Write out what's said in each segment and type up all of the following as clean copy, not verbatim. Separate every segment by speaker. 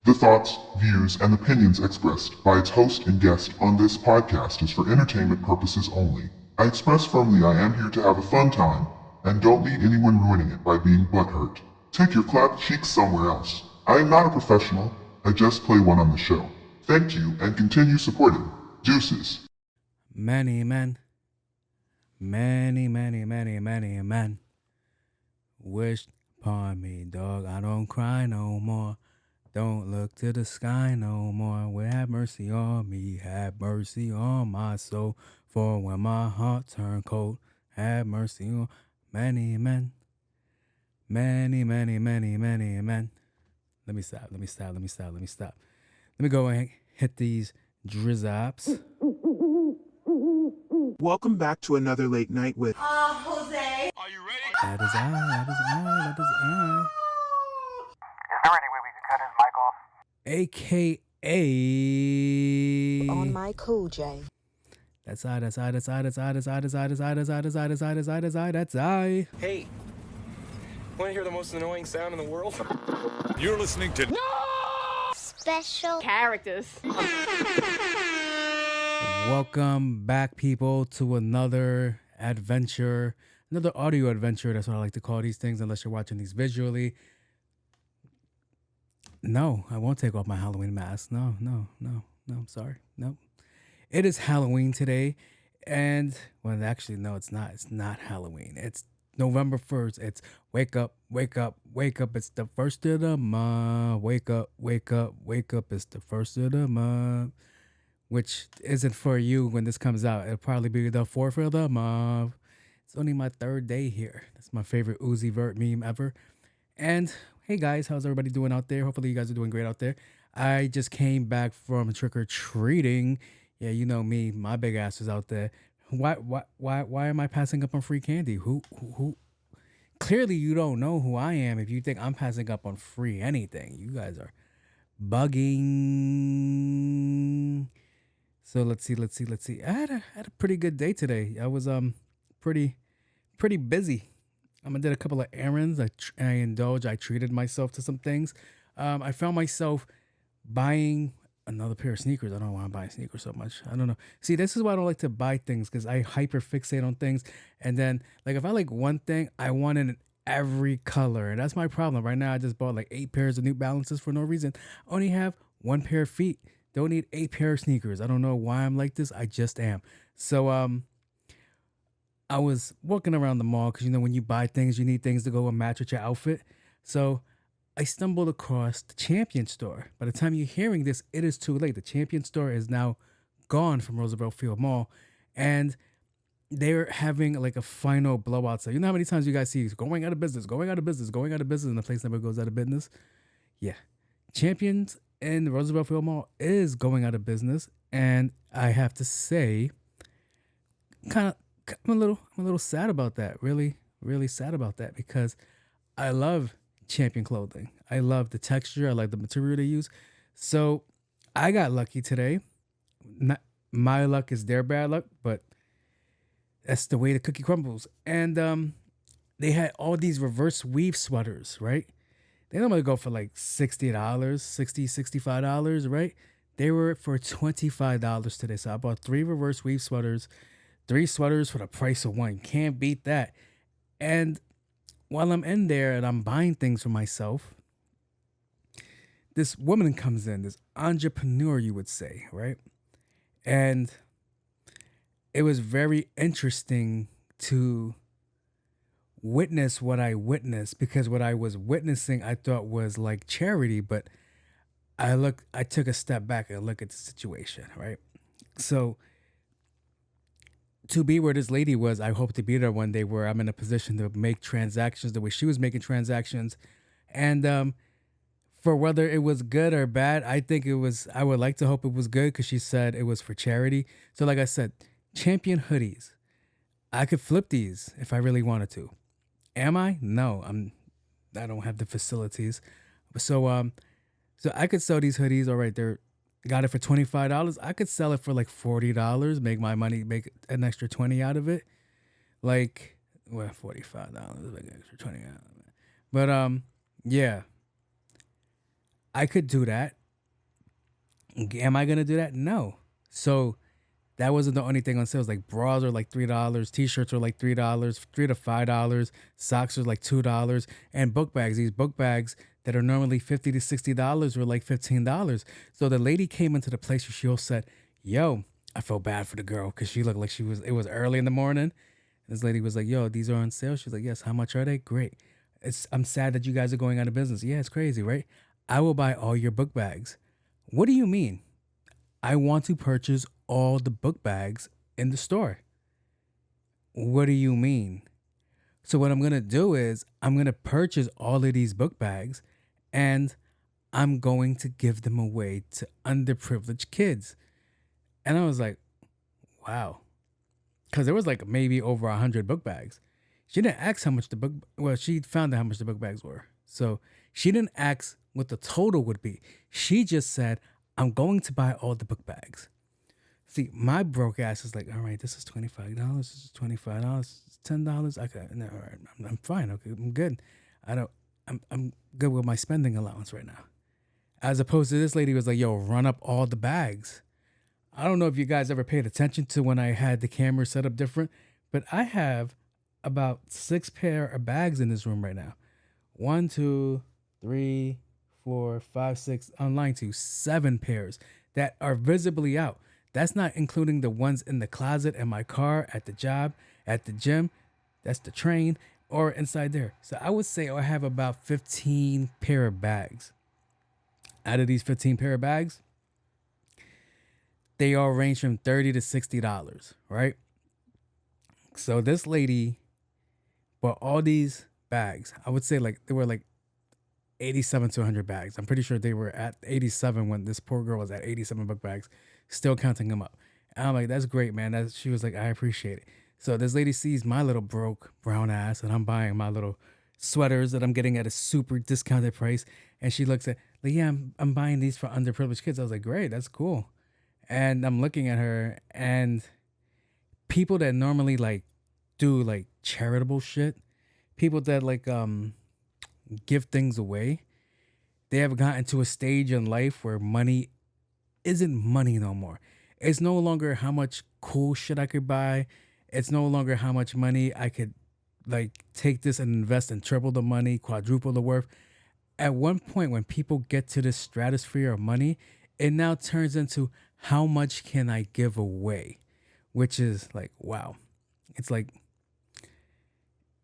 Speaker 1: The thoughts, views, and opinions expressed by its host and guest on this podcast is for entertainment purposes only. I express firmly I am here to have a fun time, and don't need anyone ruining it by being butthurt. Take your clapped cheeks somewhere else. I am not a professional, I just play one on the show. Thank you, and continue supporting. Deuces.
Speaker 2: Many men wished upon me, dog. I don't cry no more. Don't look to the sky no more. Will have mercy on me, have mercy on my soul. For when my heart turned cold, have mercy on many men. Many men. Let me stop. Let me go and hit these drizzops.
Speaker 3: Welcome back to another late night with
Speaker 4: Jose.
Speaker 5: Are you ready?
Speaker 2: That is I.
Speaker 5: Is there any way we can cut his mic off?
Speaker 2: AKA
Speaker 4: On my cool J.
Speaker 2: That's I.
Speaker 6: Hey, want to hear the most annoying sound in the world?
Speaker 7: You're listening to
Speaker 8: Special
Speaker 9: characters.
Speaker 2: Welcome back, people, to another adventure, another audio adventure. That's what I like to call these things, unless you're watching these visually. No, I won't take off my Halloween mask. No, I'm sorry. No. It is Halloween today, and, well, actually, no, it's not. It's not Halloween. It's November 1st. It's wake up. It's the first of the month. Wake up. It's the first of the month. Which isn't for you when this comes out. It'll probably be the 4th of the month. It's only my 3rd day here. That's my favorite Uzi Vert meme ever. And hey guys, how's everybody doing out there? Hopefully you guys are doing great out there. I just came back from trick-or-treating. Yeah, you know me, my big ass is out there. Why am I passing up on free candy? Who? Clearly you don't know who I am if you think I'm passing up on free anything. You guys are bugging. So let's see. I had a pretty good day today. I was pretty busy. I did a couple of errands. I indulged. I treated myself to some things. I found myself buying another pair of sneakers. I don't know why I'm buying sneakers so much. I don't know. See, this is why I don't like to buy things, because I hyper fixate on things. And then, like, if I like one thing, I want it in every color. And that's my problem. Right now, I just bought like 8 pairs of New Balances for no reason. I only have 1 pair of feet. Don't need 8 pair of sneakers. I don't know why I'm like this. I just am. So I was walking around the mall because, you know, when you buy things, you need things to go and match with your outfit. So I stumbled across the Champion store. By the time you're hearing this, it is too late. The Champion store is now gone from Roosevelt Field Mall. And they're having like a final blowout sale. You know how many times you guys see going out of business, and the place never goes out of business? Yeah. Champions in the Roosevelt Field Mall is going out of business, and I have to say, I'm a little sad about that. Really sad about that, because I love Champion clothing. I love the texture. I like the material they use. So I got lucky today. Not my luck is their bad luck, but that's the way the cookie crumbles. And they had all these reverse weave sweaters, right? They normally go for like $60, $65, right? They were for $25 today. So I bought 3 reverse weave sweaters, 3 sweaters for the price of 1. Can't beat that. And while I'm in there and I'm buying things for myself, this woman comes in, this entrepreneur, you would say, right? And it was very interesting to witness what I witnessed, because what I was witnessing I thought was like charity, but I took a step back and look at the situation, right? So to be where this lady was, I hope to be there one day where I'm in a position to make transactions the way she was making transactions. And for whether it was good or bad, I would like to hope it was good, because she said it was for charity. So like I said, Champion hoodies, I could flip these if I really wanted to. Am I? No, I don't have the facilities. So I could sell these hoodies. All right, got it for $25. I could sell it for like $40, make my money, make an extra 20 out of it. Like, well, $45, make an extra 20 out of it. But yeah. I could do that. Am I gonna do that? No. So that wasn't the only thing on sale. It was like bras are like $3, t-shirts are like $3, $3 to $5, socks are like $2, and book bags. These book bags that are normally $50 to $60 were like $15. So the lady came into the place where she all said, "Yo," I felt bad for the girl because she looked like she was. It was early in the morning. This lady was like, "Yo, these are on sale." She's like, "Yes, how much are they?" "Great. I'm sad that you guys are going out of business." "Yeah, it's crazy, right? I will buy all your book bags." "What do you mean?" "I want to purchase all the book bags in the store." "What do you mean?" "So what I'm going to do is I'm going to purchase all of these book bags and I'm going to give them away to underprivileged kids." And I was like, wow. Because there was like maybe over 100 book bags. She didn't ask how much the book, well, she found out how much the book bags were. So she didn't ask what the total would be. She just said, "I'm going to buy all the book bags." See, my broke ass is like, all right, this is $25. This is $25. This is $10. Okay, no, all right, I'm fine. Okay, I'm good. I'm good with my spending allowance right now. As opposed to this lady was like, "Yo, run up all the bags." I don't know if you guys ever paid attention to when I had the camera set up different, but I have about 6 pair of bags in this room right now. 1, 2, 3, 4, 5, 6. I'm lying to you, 7 pairs that are visibly out. That's not including the ones in the closet, in my car, at the job, at the gym. That's the train, or inside there. So I would say I have about 15 pair of bags. Out of these 15 pair of bags, they all range from $30 to $60, right? So this lady bought all these bags. I would say like they were like 87 to 100 bags. I'm pretty sure they were at 87 when this poor girl was at 87 book bags, still counting them up. And I'm like, that's great, man. She was like, I appreciate it. So this lady sees my little broke brown ass and I'm buying my little sweaters that I'm getting at a super discounted price. And she looks at, like, "Yeah, I'm buying these for underprivileged kids." I was like, great, that's cool. And I'm looking at her, and people that normally like do like charitable shit, people that like give things away, they have gotten to a stage in life where money isn't money no more. It's no longer how much cool shit I could buy. It's no longer how much money I could like take this and invest and triple the money, quadruple the worth. At one point, when people get to this stratosphere of money, it now turns into how much can I give away, which is like, wow. It's like,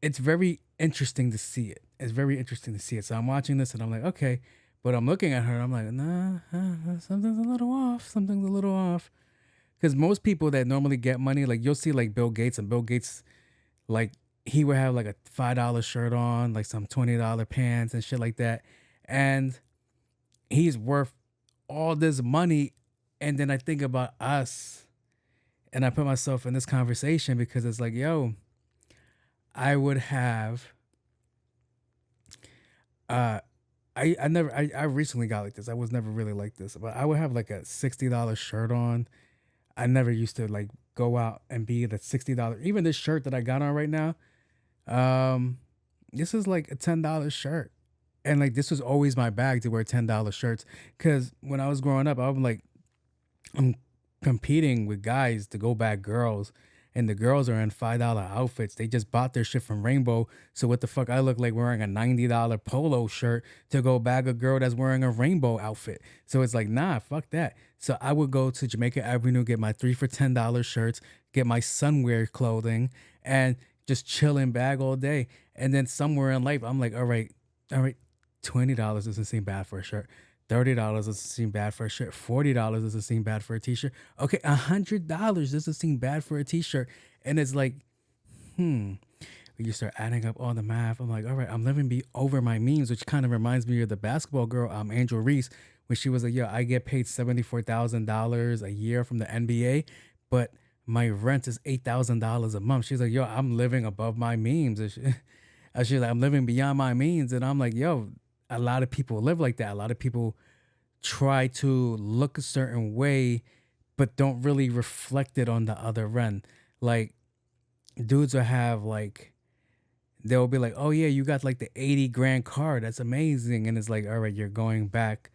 Speaker 2: it's very interesting to see it. It's very interesting to see it. So I'm watching this and I'm like, okay, but I'm looking at her. I'm like, nah, something's a little off. Something's a little off. Because most people that normally get money, like you'll see like Bill Gates, and Bill Gates, like he would have like a $5 shirt on, like some $20 pants and shit like that. And he's worth all this money. And then I think about us and I put myself in this conversation because it's like, yo, I would have, I recently got like this. I was never really like this, but I would have like a $60 shirt on. I never used to like go out and be the $60. Even this shirt that I got on right now, this is like a $10 shirt. And like, this was always my bag to wear $10 shirts. Cause when I was growing up, I'm competing with guys to go bag girls, and the girls are in $5 outfits. They just bought their shit from Rainbow. So what the fuck? I look like wearing a $90 polo shirt to go bag a girl that's wearing a Rainbow outfit. So it's like, nah, fuck that. So I would go to Jamaica Avenue, get my 3 for $10 shirts, get my sunwear clothing, and just chill and bag all day. And then somewhere in life, I'm like, all right, $20 doesn't seem bad for a shirt. $30 doesn't seem bad for a shirt. $40 doesn't seem bad for a t-shirt. Okay, $100 doesn't seem bad for a t-shirt. And it's like, when you start adding up all the math, I'm like, all right, I'm living over my means, which kind of reminds me of the basketball girl, Angel Reese, when she was like, yo, I get paid $74,000 a year from the NBA, but my rent is $8,000 a month. She's like, yo, I'm living above my means. And she's like, I'm living beyond my means. And I'm like, yo, a lot of people live like that. A lot of people try to look a certain way, but don't really reflect it on the other end. Like, dudes will have like, they'll be like, oh yeah, you got like the 80 grand car. That's amazing. And it's like, all right, you're going back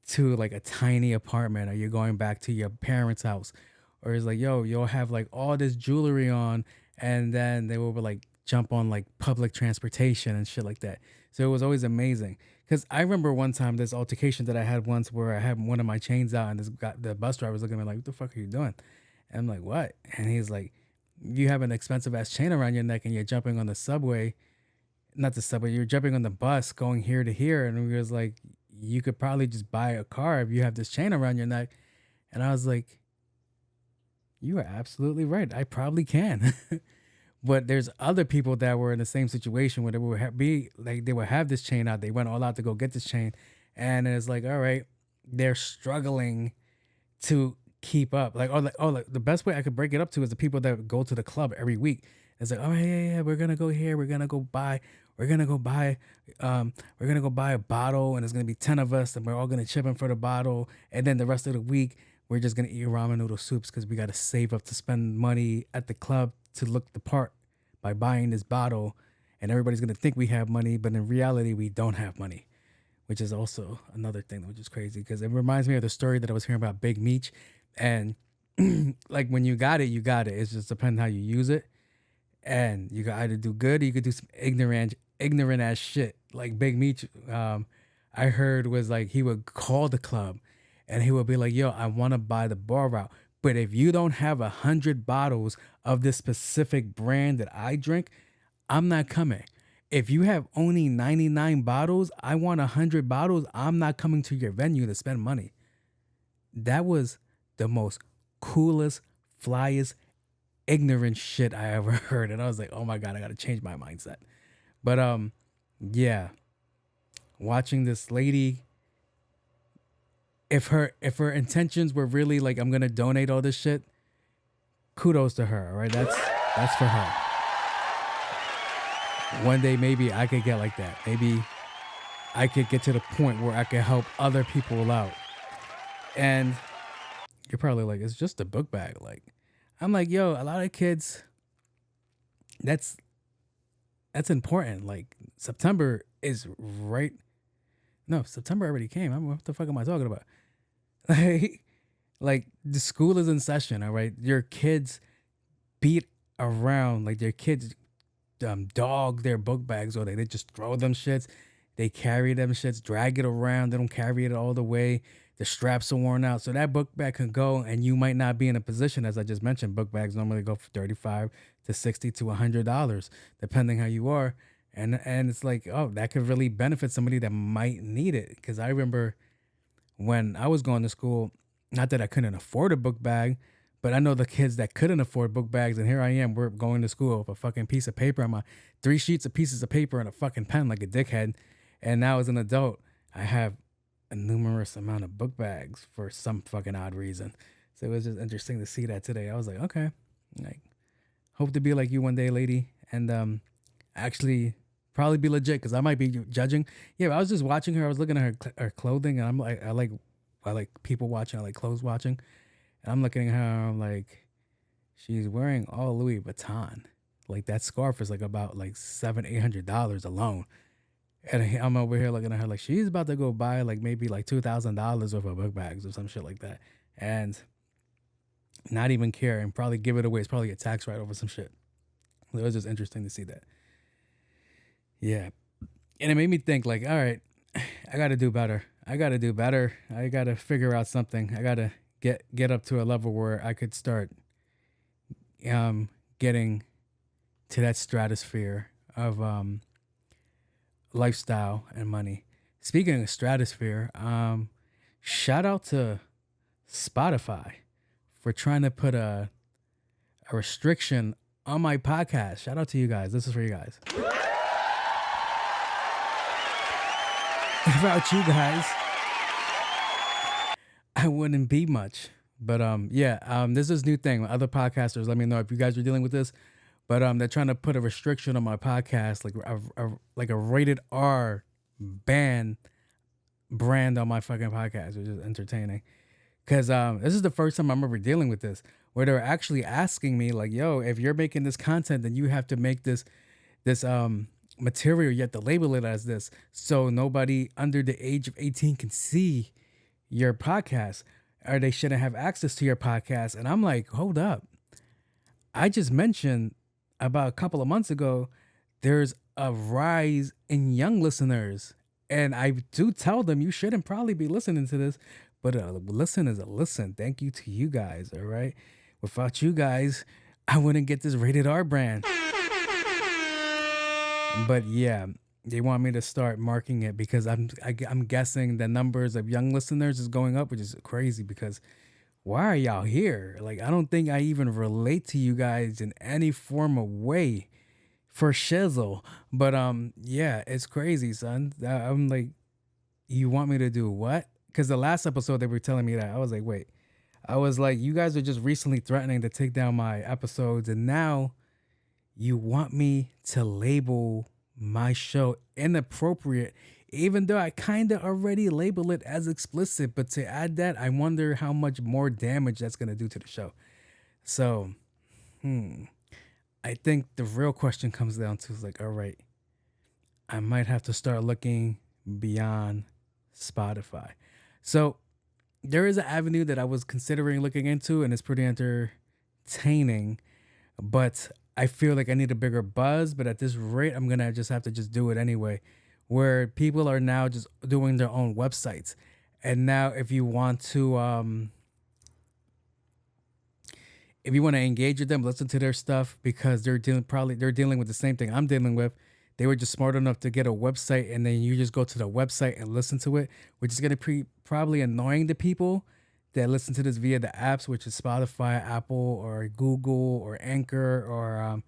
Speaker 2: to like a tiny apartment, or you're going back to your parents' house, or it's like, yo, you'll have like all this jewelry on, and then they will like jump on like public transportation and shit like that. So it was always amazing. Because I remember one time this altercation that I had once where I had one of my chains out, and the bus driver was looking at me like, what the fuck are you doing? And I'm like, what? And he's like, you have an expensive ass chain around your neck and you're jumping on the subway, not the subway, you're jumping on the bus going here to here. And he was like, you could probably just buy a car if you have this chain around your neck. And I was like, you are absolutely right. I probably can. But there's other people that were in the same situation where they would they would have this chain out. They went all out to go get this chain. And it's like, all right, they're struggling to keep up. Like the best way I could break it up to is the people that go to the club every week. It's like, oh yeah, we're gonna go here, we're gonna go buy a bottle, and it's gonna be 10 of us, and we're all gonna chip in for the bottle, and then the rest of the week we're just gonna eat ramen noodle soups because we gotta save up to spend money at the club to look the part by buying this bottle, and everybody's gonna think we have money, but in reality we don't have money, which is also another thing which is crazy because it reminds me of the story that I was hearing about Big Meech. And like when you got it, it's just depending how you use it. And you could either do good or you could do some ignorant ass shit. Like Big Meech, I heard was like he would call the club and he would be like, yo, I want to buy the bar route. But if you don't have 100 bottles of this specific brand that I drink, I'm not coming. If you have only 99 bottles, I want 100 bottles. I'm not coming to your venue to spend money. That was the most coolest, flyest, ignorant shit I ever heard. And I was like, oh my God, I got to change my mindset. But yeah, watching this lady, if her intentions were really like, I'm going to donate all this shit, kudos to her. All right. That's for her. One day, maybe I could get like that. Maybe I could get to the point where I could help other people out. And you're probably like, it's just a book bag. Like, I'm like, yo, a lot of kids, that's important. Like, September is right. No, September already came. What the fuck am I talking about? Like the school is in session, all right? Your kids beat around, like their kids dog their book bags, or they just throw them shits. They carry them shits, drag it around. They don't carry it all the way. The straps are worn out. So that book bag can go, and you might not be in a position, as I just mentioned, book bags normally go for $35 to $60 to $100, depending how you are. And it's like, oh, that could really benefit somebody that might need it. Because I remember when I was going to school, not that I couldn't afford a book bag, but I know the kids that couldn't afford book bags, and here I am, we're going to school with a fucking piece of paper on my 3 sheets of pieces of paper and a fucking pen like a dickhead. And now as an adult, I have a numerous amount of book bags for some fucking odd reason. So it was just interesting to see that today. I was like, okay, like, hope to be like you one day, lady, and actually probably be legit, because I might be judging. Yeah, I was just watching her. I was looking at her clothing, and I'm like, I like people watching. I like clothes watching, and I'm looking at her. I'm like, she's wearing all Louis Vuitton. Like that scarf is like about like $700-800 alone. And I'm over here looking at her like she's about to go buy like maybe like $2,000 worth of book bags or some shit like that, and not even care, and probably give it away. It's probably a tax write over some shit. It was just interesting to see that. Yeah, and it made me think like, all right, I got to do better. I got to figure out something. I got to get up to a level where I could start getting to that stratosphere of lifestyle and money. Speaking of stratosphere, shout out to Spotify for trying to put a restriction on my podcast. Shout out to you guys. This is for you guys. Without you guys, I wouldn't be much. But there's this new thing. Other podcasters, let me know if you guys are dealing with this. But they're trying to put a restriction on my podcast, like a rated R brand on my fucking podcast, which is entertaining. Because this is the first time I'm ever dealing with this, where they're actually asking me like, yo, if you're making this content, then you have to make this material. You have to label it as this, so nobody under the age of 18 can see your podcast, or they shouldn't have access to your podcast. And I'm like, hold up. I just mentioned about a couple of months ago, there's a rise in young listeners. And I do tell them you shouldn't probably be listening to this, but a listen is a listen. Thank you to you guys, all right? Without you guys, I wouldn't get this rated R brand. But yeah, they want me to start marking it because I'm guessing the numbers of young listeners is going up, which is crazy because why are y'all here? Like, I don't think I even relate to you guys in any form of way for shizzle. But yeah, it's crazy, son. I'm like, you want me to do what? Because the last episode they were telling me that. I was like, wait. I was like, you guys are just recently threatening to take down my episodes, and now you want me to label my show inappropriate, even though I kind of already label it as explicit. But to add that, I wonder how much more damage that's going to do to the show. So, I think the real question comes down to is like, all right, I might have to start looking beyond Spotify. So there is an avenue that I was considering looking into, and it's pretty entertaining, but I feel like I need a bigger buzz. But at this rate, I'm going to just have to just do it anyway, where people are now just doing their own websites. And now if you want to engage with them, listen to their stuff, because they're dealing with the same thing I'm dealing with. They were just smart enough to get a website, and then you just go to the website and listen to it, which is going to probably annoying the people that listen to this via the apps, which is Spotify, Apple, or Google, or Anchor, or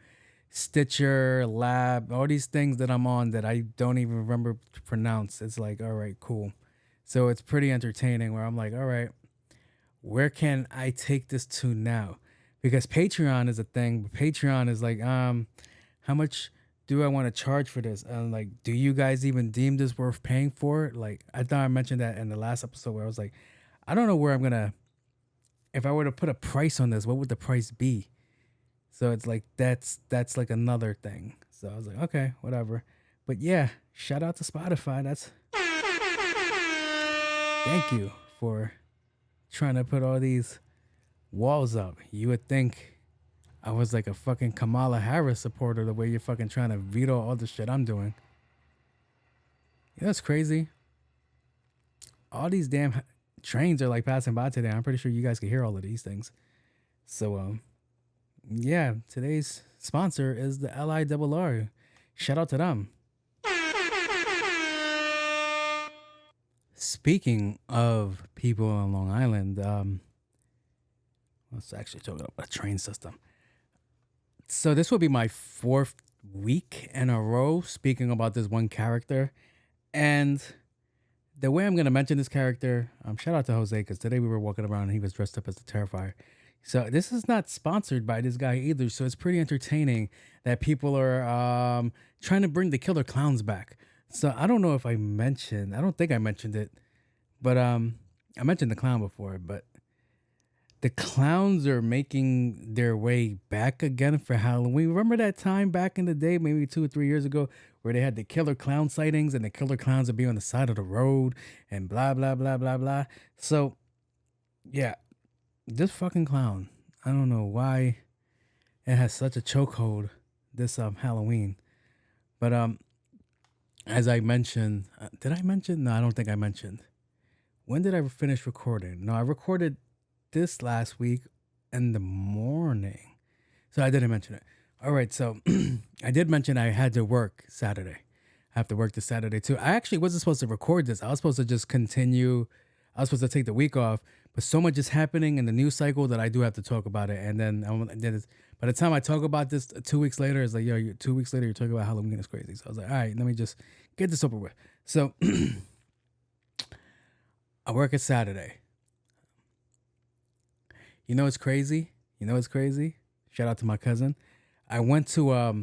Speaker 2: Stitcher, Lab, all these things that I'm on that I don't even remember to pronounce. It's like, all right, cool. So it's pretty entertaining where I'm like, all right, where can I take this to now? Because Patreon is a thing, but Patreon is like, how much do I want to charge for this? And like, do you guys even deem this worth paying for? Like, I thought I mentioned that in the last episode where I was like, I don't know where I'm gonna, if I were to put a price on this, what would the price be? So it's like, that's like another thing. So I was like, okay, whatever. But yeah, shout out to Spotify. Thank you for trying to put all these walls up. You would think I was like a fucking Kamala Harris supporter the way you're fucking trying to veto all the shit I'm doing. You know, it's crazy. All these damn trains are like passing by today. I'm pretty sure you guys can hear all of these things. So, yeah, today's sponsor is the LIRR. Shout out to them. Speaking of people on Long Island, let's actually talk about a train system. So this will be my 4th week in a row speaking about this one character. And the way I'm going to mention this character, shout out to Jose, because today we were walking around and he was dressed up as the Terrifier. So this is not sponsored by this guy either. So it's pretty entertaining that people are trying to bring the killer clowns back. So I don't know if I don't think I mentioned it, but I mentioned the clown before, but the clowns are making their way back again for Halloween. Remember that time back in the day, maybe 2 or 3 years ago, where they had the killer clown sightings and the killer clowns would be on the side of the road and blah, blah, blah, blah, blah. So, yeah, this fucking clown, I don't know why it has such a chokehold this Halloween. But as I mentioned, did I mention? No, I don't think I mentioned. When did I finish recording? No, I recorded this last week in the morning. So I didn't mention it. All right, so I did mention I had to work Saturday. I have to work this Saturday too. I actually wasn't supposed to record this. I was supposed to just continue. I was supposed to take the week off, but so much is happening in the news cycle that I do have to talk about it. And then by the time I talk about this 2 weeks later, it's like, yo, 2 weeks later, you're talking about Halloween. It's crazy. So I was like, all right, let me just get this over with. So I work at Saturday. You know what's crazy? Shout out to my cousin. I went to a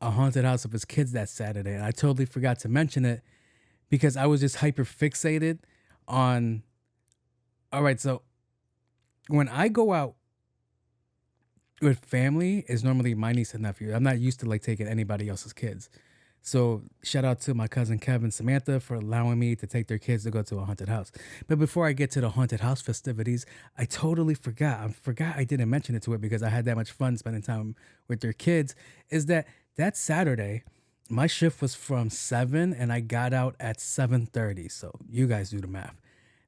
Speaker 2: haunted house of his kids that Saturday, and I totally forgot to mention it because I was just hyper fixated on. All right, so when I go out with family, it's normally my niece and nephew. I'm not used to like taking anybody else's kids. So shout out to my cousin Kevin and Samantha for allowing me to take their kids to go to a haunted house. But before I get to the haunted house festivities, I totally forgot. I forgot I didn't mention it to it because I had that much fun spending time with their kids. Is that Saturday, my shift was from 7 and I got out at 7:30. So you guys do the math.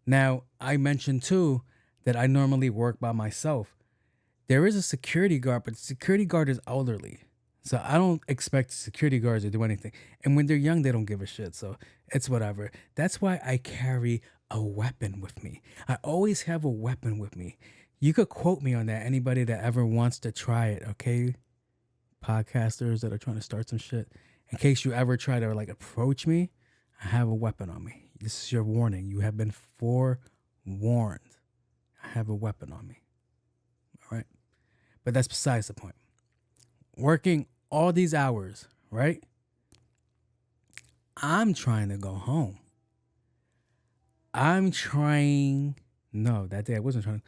Speaker 2: Now, I mentioned too that I normally work by myself. There is a security guard, but the security guard is elderly. So I don't expect security guards to do anything. And when they're young, they don't give a shit. So it's whatever. That's why I carry a weapon with me. I always have a weapon with me. You could quote me on that. Anybody that ever wants to try it, okay? Podcasters that are trying to start some shit. In case you ever try to like approach me, I have a weapon on me. This is your warning. You have been forewarned. I have a weapon on me. All right? But that's besides the point. Working all these hours, right? I'm trying to go home. No, that day I wasn't trying.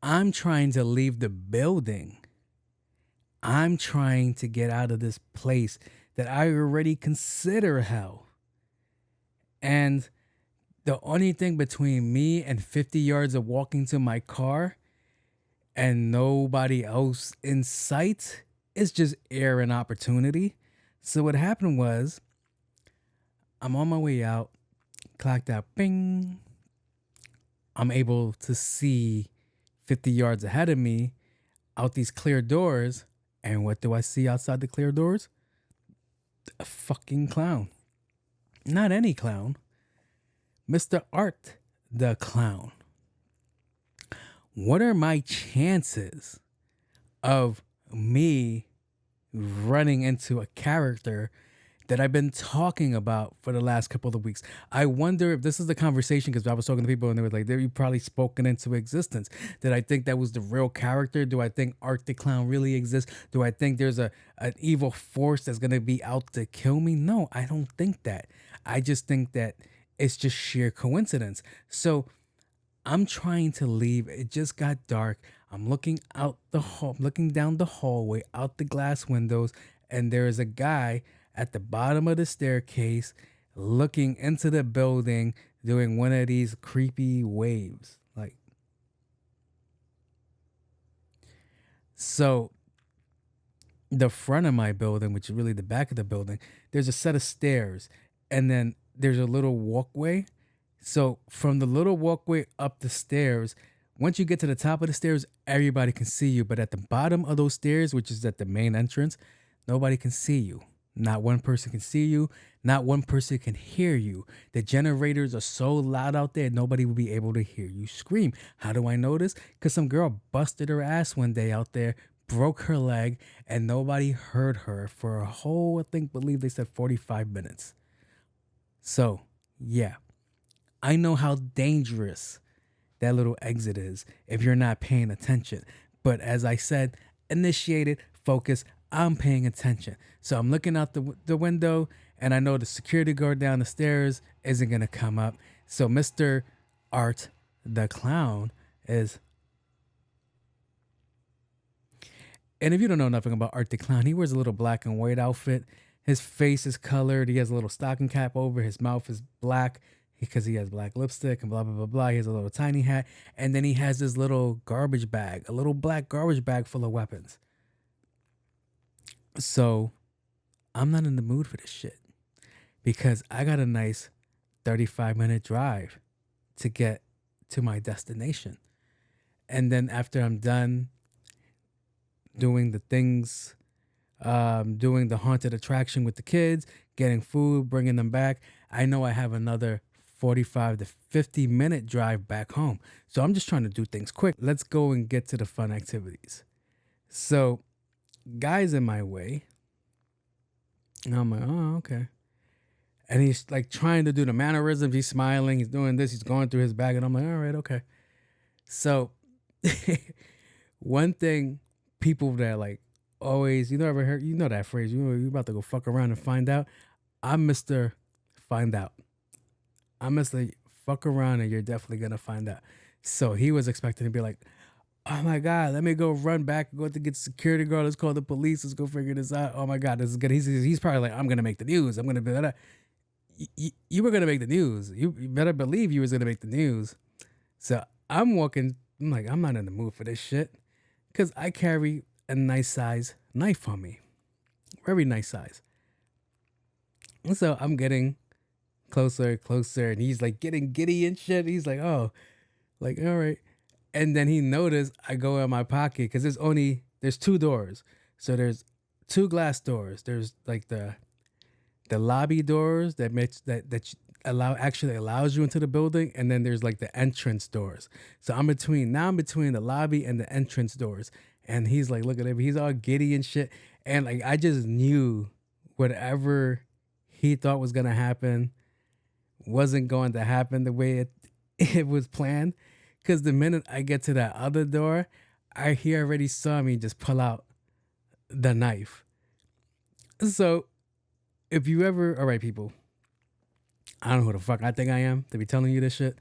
Speaker 2: I'm trying to leave the building. I'm trying to get out of this place that I already consider hell. And the only thing between me and 50 yards of walking to my car and nobody else in sight is just air and opportunity. So what happened was I'm on my way out, clocked out, bing. I'm able to see 50 yards ahead of me out these clear doors. And what do I see outside the clear doors? A fucking clown. Not any clown. Mr. Art the Clown. What are my chances of me running into a character that I've been talking about for the last couple of weeks? I wonder if this is the conversation, because I was talking to people and they were like, you probably spoken into existence. Did I think that was the real character? Do I think Art the Clown really exists? Do I think there's an evil force that's going to be out to kill me? No, I don't think that. I just think that it's just sheer coincidence. So I'm trying to leave. It just got dark. I'm looking out the hall, looking down the hallway, out the glass windows, and there is a guy at the bottom of the staircase looking into the building, doing one of these creepy waves. So the front of my building, which is really the back of the building, there's a set of stairs, and then there's a little walkway. So from the little walkway up the stairs, once you get to the top of the stairs, everybody can see you. But at the bottom of those stairs, which is at the main entrance, nobody can see you. Not one person can see you. Not one person can hear you. The generators are so loud out there, nobody will be able to hear you scream. How do I know this? Because some girl busted her ass one day out there, broke her leg, and nobody heard her for a whole, believe they said 45 minutes. So, yeah. I know how dangerous that little exit is if you're not paying attention. But as I said, initiated, focus, I'm paying attention. So I'm looking out the window, and I know the security guard down the stairs isn't going to come up. So Mr. Art the Clown is... And if you don't know nothing about Art the Clown, he wears a little black and white outfit. His face is colored. He has a little stocking cap over. His mouth is black because he has black lipstick and blah, blah, blah, blah. He has a little tiny hat. And then he has this little garbage bag, a little black garbage bag full of weapons. So I'm not in the mood for this shit because I got a nice 35-minute drive to get to my destination. And then after I'm done doing the things, doing the haunted attraction with the kids, getting food, bringing them back, I know I have another 45 to 50-minute drive back home. So I'm just trying to do things quick. Let's go and get to the fun activities. So guy's in my way. And I'm like, oh, okay. And he's like trying to do the mannerisms. He's smiling. He's doing this. He's going through his bag. And I'm like, all right, okay. So one thing people that like always, ever heard, that phrase, you're about to go fuck around and find out. I'm Mr. Find Out. I'm Mr. Fuck around and you're definitely going to find out. So he was expecting to be like, oh my God, let me go run back, go to get the security guard. Let's call the police. Let's go figure this out. Oh my God, this is good. He's probably like, I'm going to make the news. I'm going to be that. You were going to make the news. You better believe you was going to make the news. So I'm walking. I'm like, I'm not in the mood for this shit. Because I carry a nice size knife on me. Very nice size. And so I'm getting closer. And he's like getting giddy and shit. He's like, oh, like, all right. And then he noticed I go in my pocket because there's two doors. So there's two glass doors. There's like the lobby doors that actually allows you into the building, and then there's like the entrance doors. So I'm between the lobby and the entrance doors. And he's like, look at him, he's all giddy and shit. And like I just knew whatever he thought was gonna happen wasn't going to happen the way it was planned. Because the minute I get to that other door, he already saw me just pull out the knife. So if you ever, all right, people, I don't know who the fuck I think I am to be telling you this shit,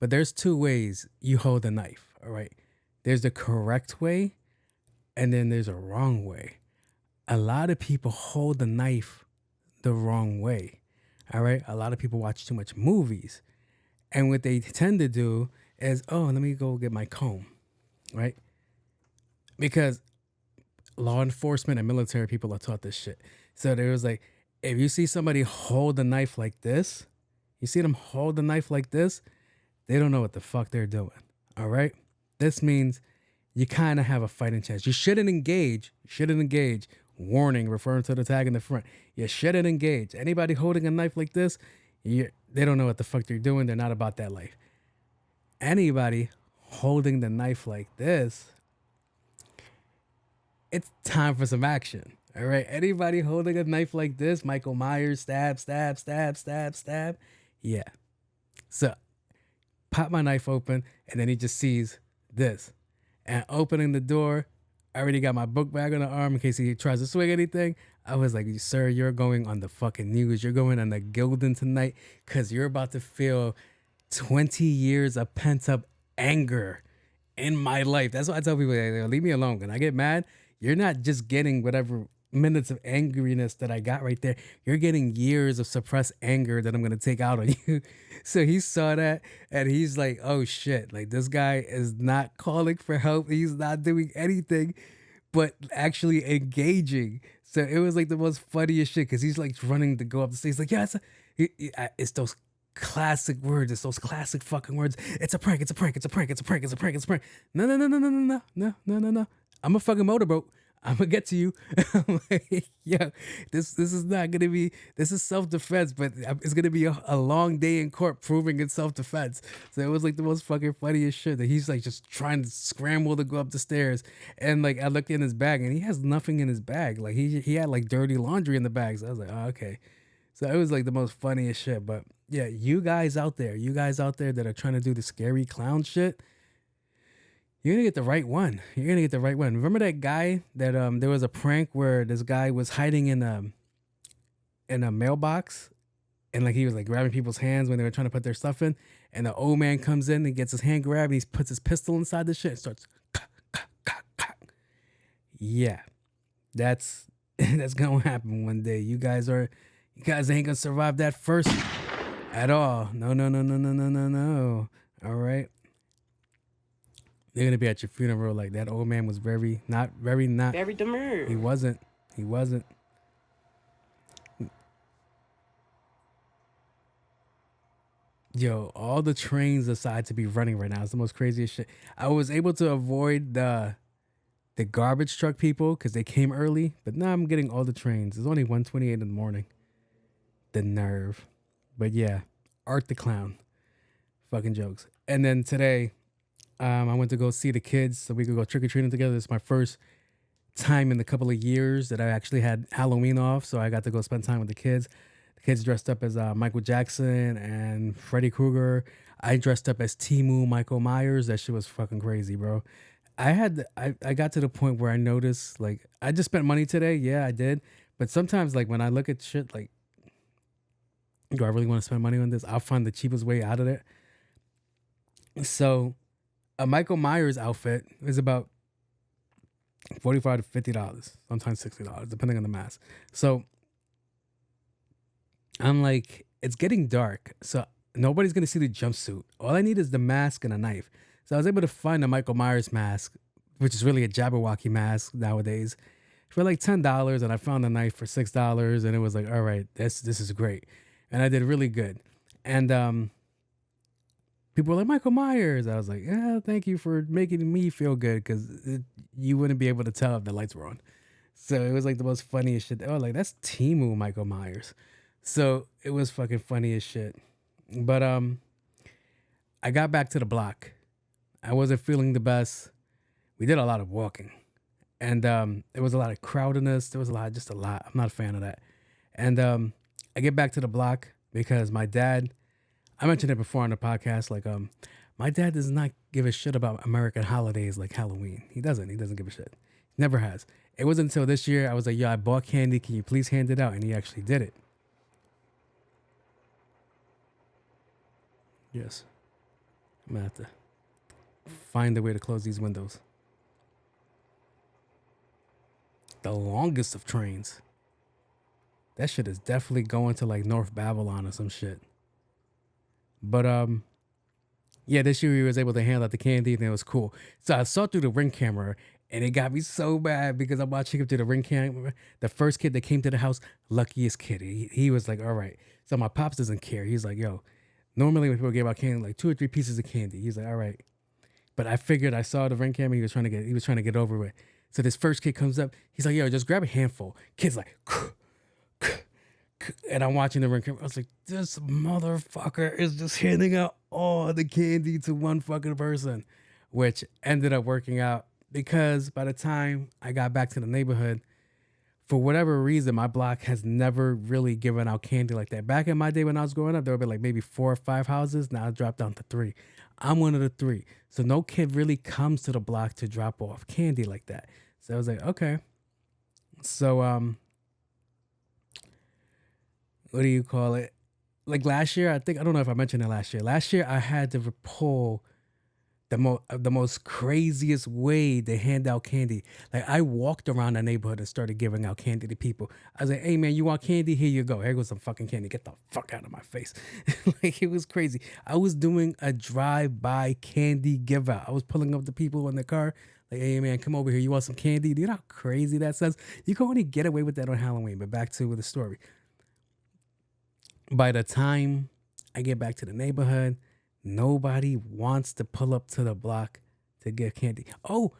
Speaker 2: but there's two ways you hold a knife, all right? There's the correct way, and then there's a wrong way. A lot of people hold the knife the wrong way, all right? A lot of people watch too much movies, and what they tend to do is, oh, let me go get my comb, right? Because law enforcement and military people are taught this shit. So there was like, if you see somebody hold a knife like this, you see them hold the knife like this, they don't know what the fuck they're doing. All right? This means you kind of have a fighting chance. You shouldn't engage. Warning, referring to the tag in the front. You shouldn't engage. Anybody holding a knife like this, they don't know what the fuck they're doing. They're not about that life. Anybody holding the knife like this, it's time for some action. All right. Anybody holding a knife like this, Michael Myers, stab. Yeah. So pop my knife open, and then he just sees this. And opening the door, I already got my book bag on the arm in case he tries to swing anything. I was like, sir, you're going on the fucking news. You're going on the Gildan tonight because you're about to feel 20 years of pent up anger in my life. That's why I tell people, leave me alone. When I get mad, you're not just getting whatever minutes of angriness that I got right there. You're getting years of suppressed anger that I'm going to take out on you. So he saw that and he's like, oh shit, like this guy is not calling for help. He's not doing anything but actually engaging. So it was like the most funniest shit because he's like running to go up the stairs. He's like, yeah, it's those classic words. It's those classic fucking words. It's a prank. No. I'm a fucking motorboat. I'm gonna get to you. I'm like, yo, this is not gonna be. This is self-defense, but it's gonna be a long day in court proving it's self-defense. So it was like the most fucking funniest shit that he's like just trying to scramble to go up the stairs, and like I look in his bag and he has nothing in his bag. Like he had like dirty laundry in the bag. So I was like, oh, okay. So it was like the most funniest shit. But yeah, you guys out there that are trying to do the scary clown shit, you're gonna get the right one. Remember that guy that there was a prank where this guy was hiding in a mailbox, and like he was like grabbing people's hands when they were trying to put their stuff in, and the old man comes in and gets his hand grabbed and he puts his pistol inside the shit and starts yeah, that's gonna happen one day. You guys ain't gonna survive that first at all. No. All right. They're gonna be at your funeral like that old man was very demure. He wasn't. Yo, all the trains decide to be running right now. It's the most craziest shit. I was able to avoid the garbage truck people because they came early, but now I'm getting all the trains. It's only 1:28 in the morning. The nerve. But yeah, Art the Clown. Fucking jokes. And then today, I went to go see the kids so we could go trick-or-treating together. It's my first time in a couple of years that I actually had Halloween off, so I got to go spend time with the kids. The kids dressed up as Michael Jackson and Freddy Krueger. I dressed up as Timu Michael Myers. That shit was fucking crazy, bro. I got to the point where I noticed, like, I just spent money today. Yeah, I did. But sometimes, like, when I look at shit, like, do I really want to spend money on this? I'll find the cheapest way out of it. So A Michael Myers outfit is about $45 to $50, sometimes $60, depending on the mask. So I'm like, it's getting dark, so nobody's gonna see the jumpsuit. All I need is the mask and a knife. So I was able to find a Michael Myers mask, which is really a Jabberwocky mask nowadays, for like $10, and I found a knife for $6, and it was like, all right, this is great, and I did really good. And people were like, Michael Myers. I was like, yeah, thank you for making me feel good, because you wouldn't be able to tell if the lights were on. So it was like the most funniest shit. Oh, like that's Timu Michael Myers. So it was fucking funny as shit. But I got back to the block. I wasn't feeling the best. We did a lot of walking. And there was a lot of crowdedness. There was just a lot. I'm not a fan of that. And I get back to the block because my dad, I mentioned it before on the podcast, like my dad does not give a shit about American holidays like Halloween. He doesn't give a shit. Never has. It wasn't until this year I was like, yo, I bought candy. Can you please hand it out? And he actually did it. Yes. I'm gonna have to find a way to close these windows. The longest of trains. That shit is definitely going to like North Babylon or some shit. But yeah, this year he was able to hand out the candy and it was cool. So I saw through the Ring camera and it got me so bad because I'm watching him through the Ring camera. The first kid that came to the house, luckiest kid. He was like, all right. So my pops doesn't care. He's like, yo, normally when people give out candy, like 2 or 3 pieces of candy. He's like, all right. But I figured I saw the Ring camera. He was trying to get over with. So this first kid comes up. He's like, yo, just grab a handful. Kid's like, and I'm watching the Ring camera. I was like, this motherfucker is just handing out all the candy to one fucking person, which ended up working out because by the time I got back to the neighborhood, for whatever reason, my block has never really given out candy like that. Back in my day when I was growing up, there would be like maybe 4 or 5 houses. Now it dropped down to 3. I'm one of the 3. So no kid really comes to the block to drop off candy like that. So I was like, okay. So, what do you call it? Like last year, I don't know if I mentioned it last year. Last year, I had to pull the most craziest way to hand out candy. Like I walked around the neighborhood and started giving out candy to people. I was like, hey man, you want candy? Here you go. Here goes some fucking candy. Get the fuck out of my face. Like it was crazy. I was doing a drive-by candy give out. I was pulling up the people in the car. Like, hey man, come over here. You want some candy? Do you know how crazy that sounds? You can only get away with that on Halloween. But back to the story. By the time I get back to the neighborhood, nobody wants to pull up to the block to get candy. Oh,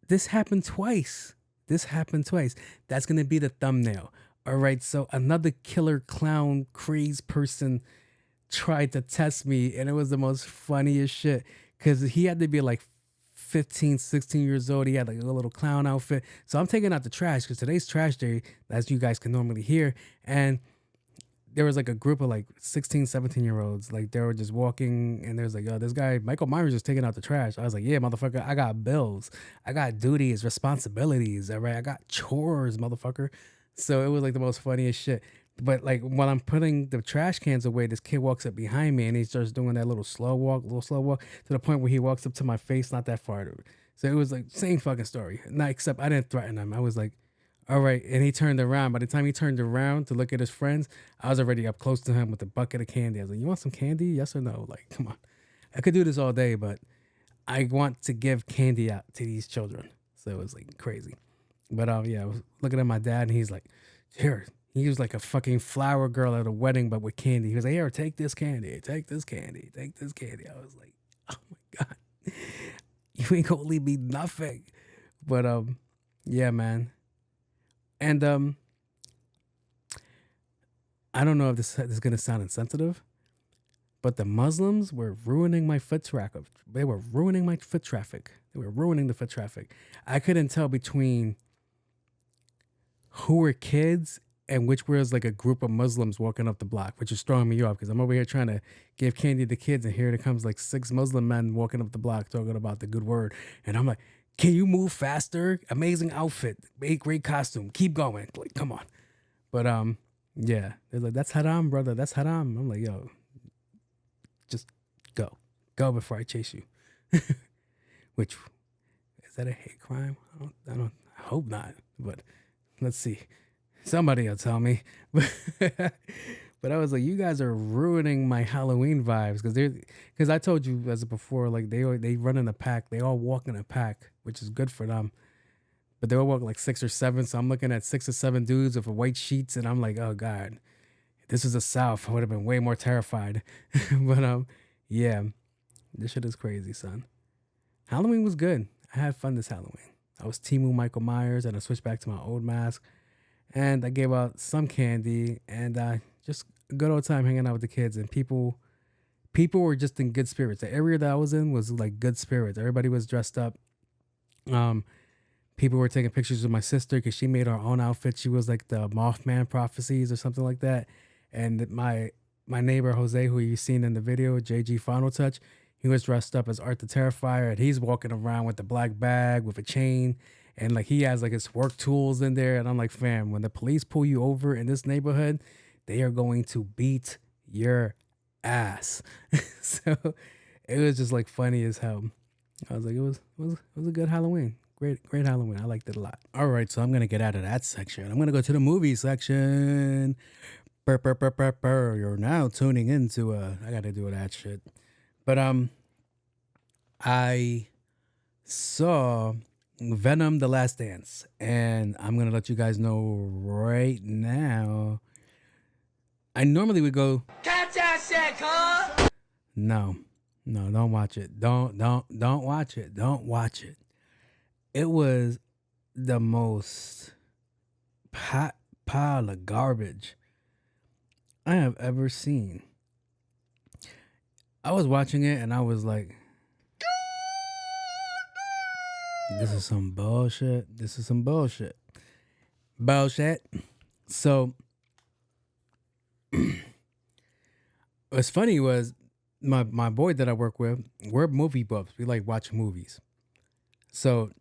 Speaker 2: this happened twice. That's going to be the thumbnail. All right. So another killer clown craze person tried to test me. And it was the most funniest shit. Because he had to be like 15, 16 years old. He had like a little clown outfit. So I'm taking out the trash because today's trash day, as you guys can normally hear. And there was like a group of like 16, 17-year-olds. Like they were just walking and there's like, yo, this guy, Michael Myers, is taking out the trash. I was like, yeah, motherfucker, I got bills. I got duties, responsibilities. All right. I got chores, motherfucker. So it was like the most funniest shit. But like while I'm putting the trash cans away, this kid walks up behind me and he starts doing that little slow walk to the point where he walks up to my face, not that far. So it was like same fucking story. Not except I didn't threaten him. I was like, all right. And he turned around. By the time he turned around to look at his friends, I was already up close to him with a bucket of candy. I was like, you want some candy? Yes or no? Like, come on. I could do this all day, but I want to give candy out to these children. So it was like crazy. But yeah, I was looking at my dad and he's like, here. He was like a fucking flower girl at a wedding, but with candy. He was like, here, take this candy. Take this candy. Take this candy. I was like, oh my God. You ain't gonna leave me nothing. But yeah, man. And I don't know if this is going to sound insensitive, but the Muslims were ruining my foot traffic. They were ruining my foot traffic. They were ruining the foot traffic. I couldn't tell between who were kids and which was like a group of Muslims walking up the block, which is throwing me off because I'm over here trying to give candy to kids, and here it comes like 6 Muslim men walking up the block talking about the good word. And I'm like, can you move faster? Amazing outfit. Great costume. Keep going. Like, come on. But yeah. They're like, that's haram, brother. That's haram. I'm like, yo, just go. Go before I chase you. Which, is that a hate crime? I hope not, but let's see. Somebody will tell me. But I was like, you guys are ruining my Halloween vibes because I told you as before, like they run in a pack. They all walk in a pack, which is good for them. But they all walk like 6 or 7. So I'm looking at 6 or 7 dudes with white sheets, and I'm like, oh God, this is the South. I would have been way more terrified. But yeah, this shit is crazy, son. Halloween was good. I had fun this Halloween. I was Timu Michael Myers, and I switched back to my old mask. And I gave out some candy, and just a good old time hanging out with the kids. And people were just in good spirits. The area that I was in was like good spirits. Everybody was dressed up. People were taking pictures of my sister because she made her own outfit. She was like the Mothman prophecies or something like that. And my neighbor Jose, who you've seen in the video, JG Final Touch, he was dressed up as Art the Terrifier, and he's walking around with the black bag with a chain. And like he has like his work tools in there. And I'm like, fam, when the police pull you over in this neighborhood, they are going to beat your ass. So it was just like funny as hell. I was like, it was a good Halloween. Great Halloween. I liked it a lot. All right, so I'm gonna get out of that section. I'm gonna go to the movie section. You're now tuning into I gotta do that shit. But I saw Venom: The Last Dance, and I'm gonna let you guys know right now. I normally would go, catch that shit, cuz. No, don't watch it. Don't watch it. Don't watch it. It was the most pile of garbage I have ever seen. I was watching it and I was like, this is some bullshit. Bullshit. So what's funny was my boy that I work with, we're movie buffs. We like watching movies. So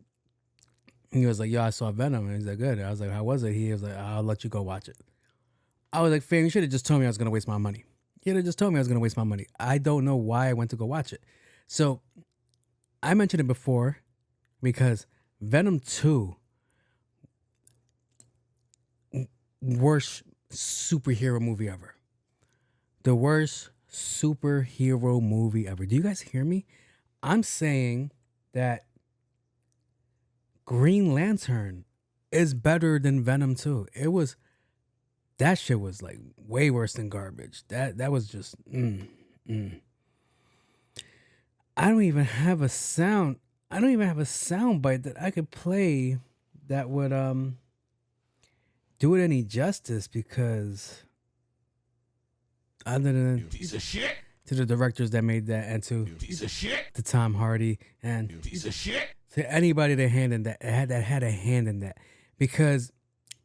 Speaker 2: he was like, yo, I saw Venom. And he's like, good. I was like, how was it? He was like, I'll let you go watch it. I was like, fam, you should have just told me I was going to waste my money. You should have just told me I was going to waste my money. I don't know why I went to go watch it. So I mentioned it before because Venom 2, worst superhero movie ever. The worst superhero movie ever. Do you guys hear me? I'm saying that Green Lantern is better than Venom 2. That shit was like way worse than garbage. That was just I don't even have a sound bite that I could play that would do it any justice, because other than
Speaker 7: Piece of shit.
Speaker 2: to the directors that made that, and to
Speaker 7: Piece of shit.
Speaker 2: to Tom Hardy, and
Speaker 7: Piece of shit.
Speaker 2: to anybody that had a hand in that, because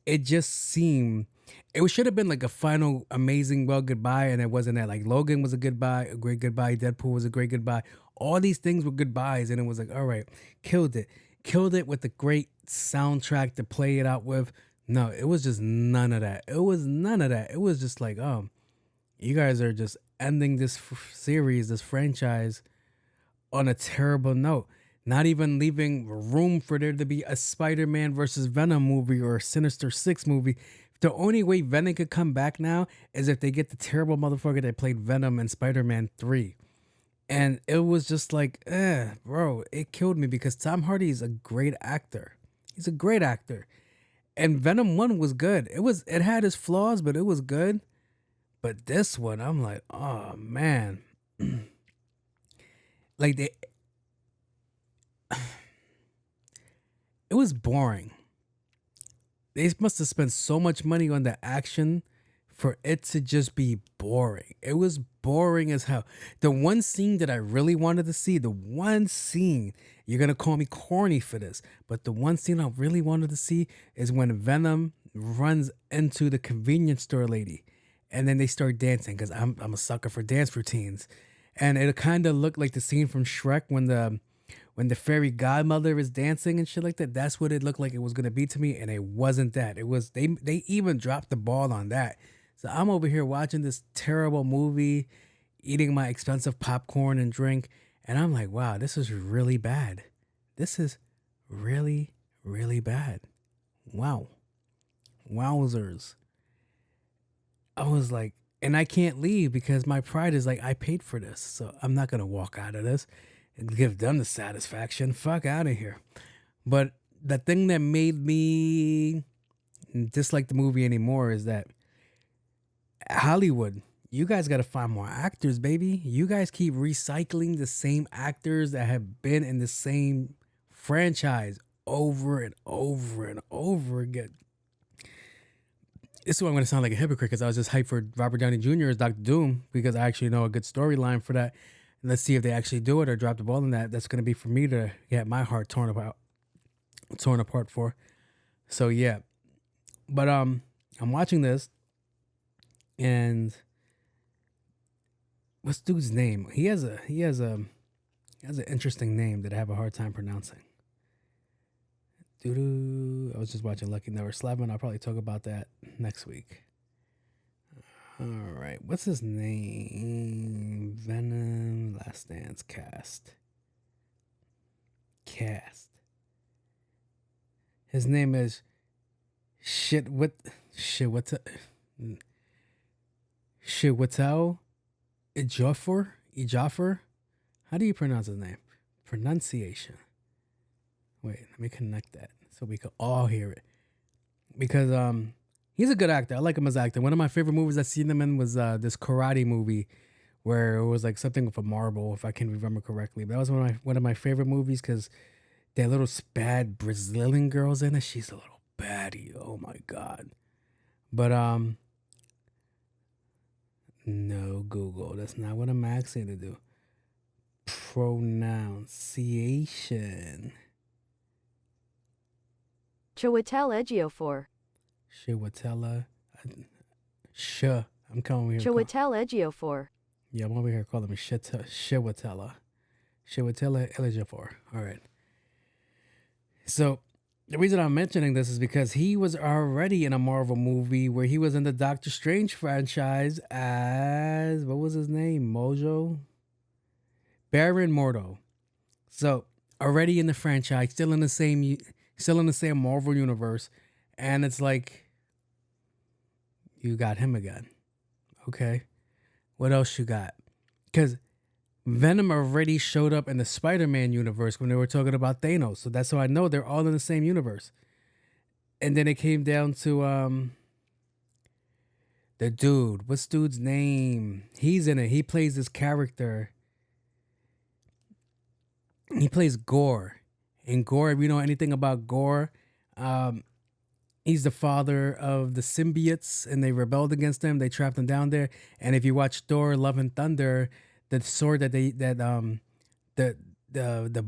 Speaker 2: it just seemed it should have been like a final amazing goodbye, and it wasn't that. Like Logan was a goodbye, a great goodbye. Deadpool was a great goodbye. All these things were goodbyes, and it was like, all right, killed it with a great soundtrack to play it out with. No, it was just none of that. It was just like, you guys are just ending this series, this franchise, on a terrible note. Not even leaving room for there to be a Spider-Man versus Venom movie or a Sinister Six movie. The only way Venom could come back now is if they get the terrible motherfucker that played Venom in Spider-Man 3. And it was just like, bro, it killed me, because Tom Hardy is a great actor. He's a great actor. And Venom 1 was good. It had its flaws, but it was good. But this one, I'm like, oh man. Like it was boring. They must have spent so much money on the action for it to just be boring. It was boring as hell. The one scene that I really wanted to see, you're going to call me corny for this, but the one scene I really wanted to see is when Venom runs into the convenience store lady, and then they start dancing, because I'm a sucker for dance routines. And it kind of looked like the scene from Shrek when the fairy godmother is dancing and shit like that. That's what it looked like it was gonna be to me, and it wasn't that. It was they even dropped the ball on that. So I'm over here watching this terrible movie, eating my expensive popcorn and drink, And I'm like, wow, this is really bad. This is really, really bad. Wow. Wowzers. I was like, and I can't leave because my pride is like, I paid for this. So I'm not going to walk out of this and give them the satisfaction. Fuck out of here. But the thing that made me dislike the movie anymore is that Hollywood, you guys got to find more actors, baby. You guys keep recycling the same actors that have been in the same franchise over and over and over again. This is why I'm going to sound like a hypocrite because I was just hyped for Robert Downey Jr. as Dr. Doom because I actually know a good storyline for that. And let's see if they actually do it or drop the ball in that. That's going to be for me to get my heart torn apart for. So yeah. But I'm watching this and what's dude's name? He has an interesting name that I have a hard time pronouncing. I was just watching Lucky Number 11. I'll probably talk about that next week. All right. What's his name? Venom, Last Dance cast. His name is Chiwetel Ejiofor. How do you pronounce his name? Pronunciation. Wait, let me connect that so we can all hear it. Because he's a good actor. I like him as an actor. One of my favorite movies I've seen him in was this karate movie where it was like something with a marble, if I can remember correctly. But that was one of my favorite movies because that little bad Brazilian girl's in it. She's a little baddie. Oh my God. But no, Google. That's not what I'm asking you to do. Pronunciation.
Speaker 4: Chiwetel Ejiofor.
Speaker 2: Chiwetel. I'm calling here.
Speaker 4: Chiwetel Ejiofor.
Speaker 2: Yeah, I'm over here calling him Chiwetel Ejiofor. All right. So the reason I'm mentioning this is because he was already in a Marvel movie where he was in the Doctor Strange franchise as, what was his name? Baron Mordo. So already in the franchise, still in the same Marvel universe, and it's like you got him again. Okay, what else you got? Because Venom already showed up in the Spider-Man universe when they were talking about Thanos, so that's how I know they're all in the same universe. And then it came down to the dude. What's dude's name? He's in it. He plays this character. He plays Gore. And Gore, if you know anything about Gore, he's the father of the symbiotes, and they rebelled against him. They trapped him down there. And if you watch Thor: Love and Thunder, the sword that the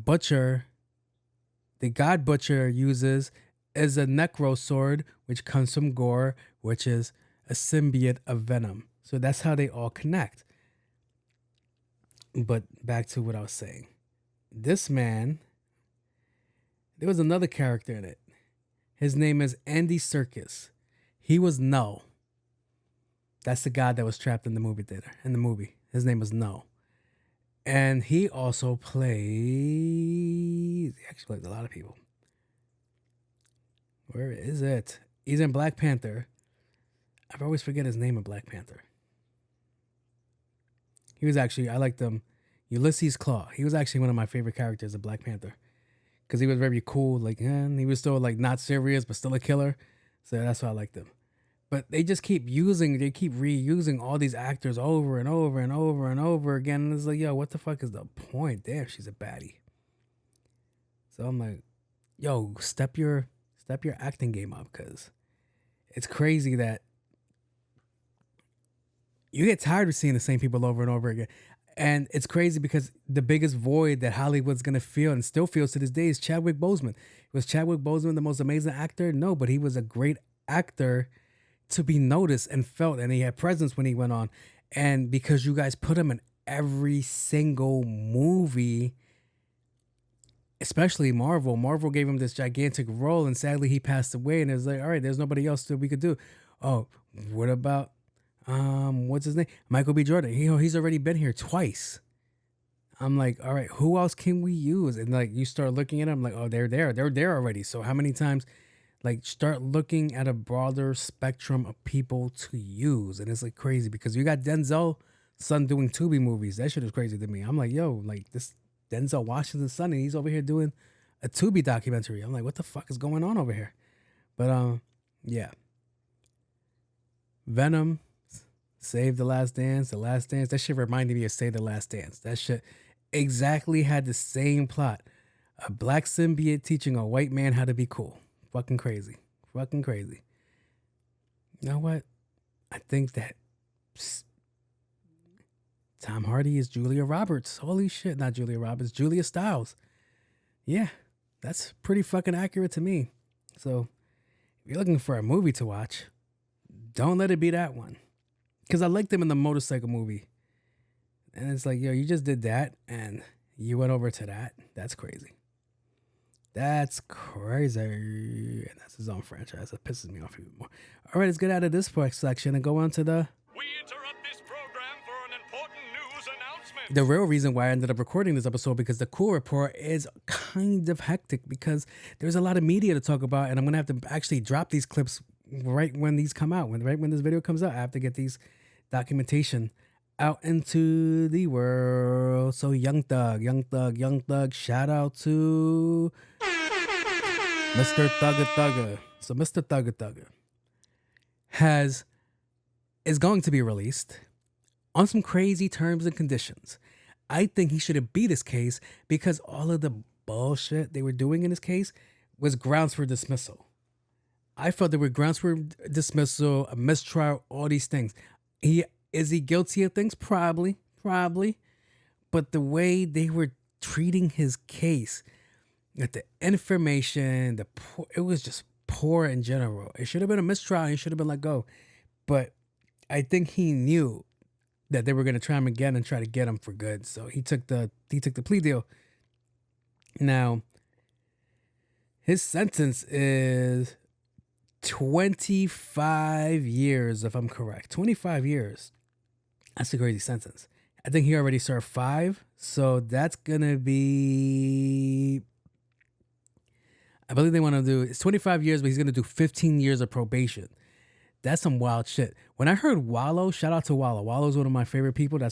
Speaker 2: butcher, the God Butcher uses is a necro sword, which comes from Gore, which is a symbiote of Venom. So that's how they all connect. But back to what I was saying. This man, there was another character in it. His name is Andy Serkis. He was Null. That's the guy that was trapped in the movie theater. In the movie, his name was Null. And he also plays... He actually plays a lot of people. Where is it? He's in Black Panther. I always forget his name in Black Panther. He was actually... I liked him. Ulysses Claw. He was actually one of my favorite characters in Black Panther. Because he was very cool. Like, and he was still like not serious, but still a killer. So that's why I liked him. But they just keep reusing all these actors over and over and over and over again. And it's like, yo, what the fuck is the point? Damn, she's a baddie. So I'm like, yo, step your acting game up, because it's crazy that you get tired of seeing the same people over and over again. And it's crazy because the biggest void that Hollywood's going to feel and still feels to this day is Chadwick Boseman. Was Chadwick Boseman the most amazing actor? No, but he was a great actor to be noticed and felt, and he had presence when he went on. And because you guys put him in every single movie, especially Marvel gave him this gigantic role, and sadly he passed away, and it was like, all right, there's nobody else that we could do. Oh, what about what's his name? Michael B. Jordan. He's already been here twice. I'm like, all right, who else can we use? And like you start looking at them, like, oh, they're there already. So how many times? Like start looking at a broader spectrum of people to use, and it's like crazy because you got Denzel son doing Tubi movies. That shit is crazy to me. I'm like, yo, like this Denzel Washington's son, and he's over here doing a Tubi documentary. I'm like, what the fuck is going on over here? But yeah. Venom, Save the Last Dance, The Last Dance. That shit reminded me of Save the Last Dance. That shit exactly had the same plot. A black symbiote teaching a white man how to be cool. Fucking crazy. Fucking crazy. You know what? I think that Tom Hardy is Julia Roberts. Holy shit, not Julia Roberts, Julia Stiles. Yeah, that's pretty fucking accurate to me. So if you're looking for a movie to watch, don't let it be that one. Because I liked them in the motorcycle movie. And it's like, yo, you just did that and you went over to that. That's crazy. That's crazy. And that's his own franchise. That pisses me off even more. All right, let's get out of this section and go on to the...
Speaker 7: We interrupt this program for an important news announcement.
Speaker 2: The real reason why I ended up recording this episode, because the Cool Report is kind of hectic because there's a lot of media to talk about, and I'm going to have to actually drop these clips right when these come out. Right when this video comes out, I have to get these documentation out into the world. So Young Thug, shout out to Mr. Thugger Thugger. So Mr. Thugger Thugger is going to be released on some crazy terms and conditions. I think he should have beat his case because all of the bullshit they were doing in his case was grounds for dismissal. I felt there were grounds for dismissal, a mistrial, all these things. Is he guilty of things? Probably. But the way they were treating his case, like the information, it was just poor in general. It should have been a mistrial. He should have been let go. But I think he knew that they were going to try him again and try to get him for good. So he took the plea deal. Now, his sentence is 25 years, if I'm correct. 25 years. That's a crazy sentence. I think he already served 5. So that's going to be... I believe they want to do... It's 25 years, but he's going to do 15 years of probation. That's some wild shit. When I heard Wallow, shout out to Wallow. Wallow's one of my favorite people. When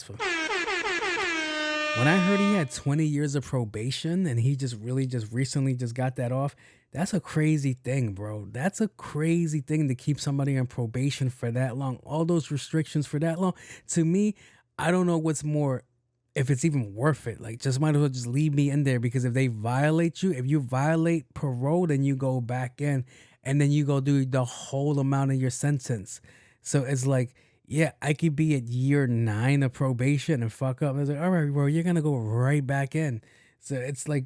Speaker 2: I heard he had 20 years of probation and he just recently got that off, that's a crazy thing, bro. That's a crazy thing to keep somebody on probation for that long. All those restrictions for that long. To me, I don't know what's more, if it's even worth it. Like, just might as well just leave me in there, because if they violate you, if you violate parole, then you go back in and then you go do the whole amount of your sentence. So it's like, yeah, I could be at year 9 of probation and fuck up. And it's like, all right, bro, you're going to go right back in. So it's like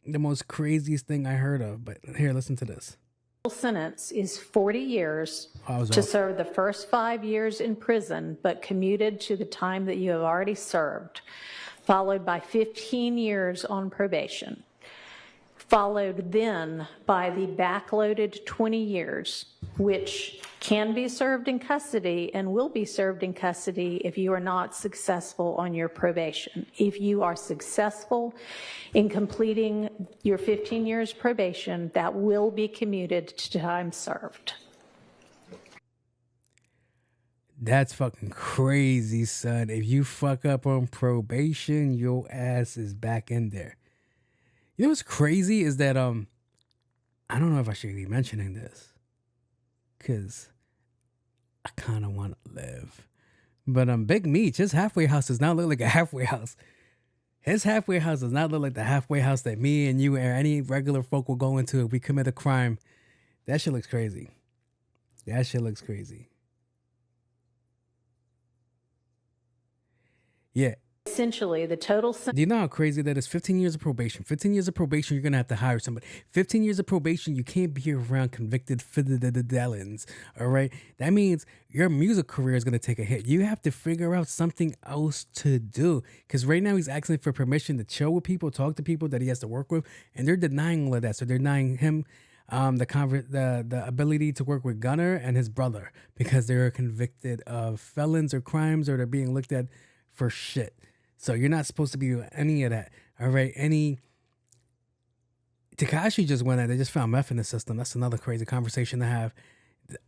Speaker 2: the most craziest thing I heard of. But here, listen to this.
Speaker 9: Sentence is 40 years to serve the first 5 years in prison, but commuted to the time that you have already served, followed by 15 years on probation, followed then by the backloaded 20 years, which can be served in custody and will be served in custody if you are not successful on your probation. If you are successful in completing your 15 years probation, that will be commuted to time served.
Speaker 2: That's fucking crazy, son. If you fuck up on probation, your ass is back in there. You know what's crazy is that I don't know if I should be mentioning this, because I kind of want to live. But Big Meech, his halfway house does not look like a halfway house. His halfway house does not look like the halfway house that me and you or any regular folk will go into if we commit a crime. That shit looks crazy. That shit looks crazy. Yeah.
Speaker 9: Essentially, the total...
Speaker 2: Do you know how crazy that is? 15 years of probation. 15 years of probation, you're going to have to hire somebody. 15 years of probation, you can't be around convicted fidelins, all right? That means your music career is going to take a hit. You have to figure out something else to do, because right now he's asking for permission to chill with people, talk to people that he has to work with, and they're denying all of that. So they're denying him the ability to work with Gunner and his brother, because they're convicted of felons or crimes, or they're being looked at for shit. So you're not supposed to be doing any of that. All right. Tekashi just went out. They just found meth in the system. That's another crazy conversation to have.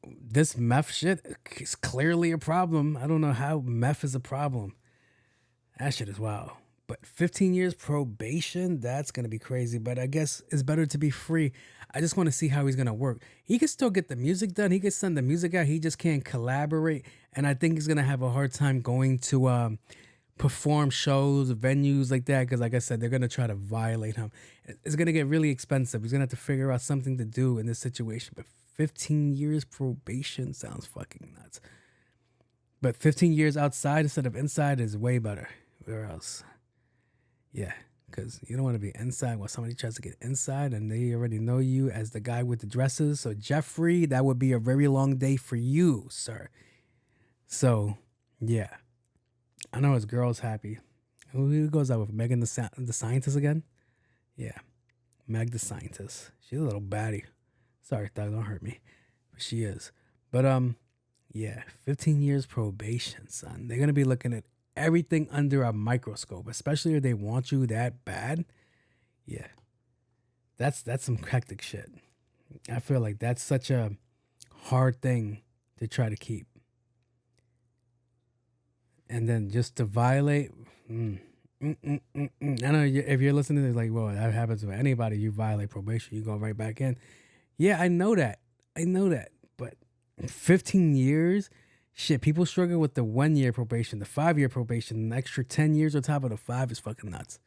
Speaker 2: This meth shit is clearly a problem. I don't know how meth is a problem. That shit is wild. But 15 years probation, that's going to be crazy. But I guess it's better to be free. I just want to see how he's going to work. He can still get the music done. He can send the music out. He just can't collaborate. And I think he's going to have a hard time going to perform shows, venues like that. Because like I said, they're going to try to violate him. It's going to get really expensive. He's going to have to figure out something to do in this situation. But 15 years probation sounds fucking nuts. But 15 years outside instead of inside is way better. Where else? Yeah, because you don't want to be inside when somebody tries to get inside and they already know you as the guy with the dresses. So Jeffrey, that would be a very long day for you, sir. So, yeah. I know his girl's happy. Who goes out with Megan the Scientist again? Yeah, Meg the Scientist. She's a little baddie. Sorry, Thug, don't hurt me. But she is. But, yeah, 15 years probation, son. They're going to be looking at everything under a microscope, especially if they want you that bad. Yeah, that's some hectic shit. I feel like that's such a hard thing to try to keep, and then just to violate. I know if you're listening, it's like, well, that happens with anybody. You violate probation, you go right back in. Yeah, I know that, but 15 years. Shit, people struggle with the 1 year probation, the 5 year probation, an extra 10 years on top of the 5 is fucking nuts.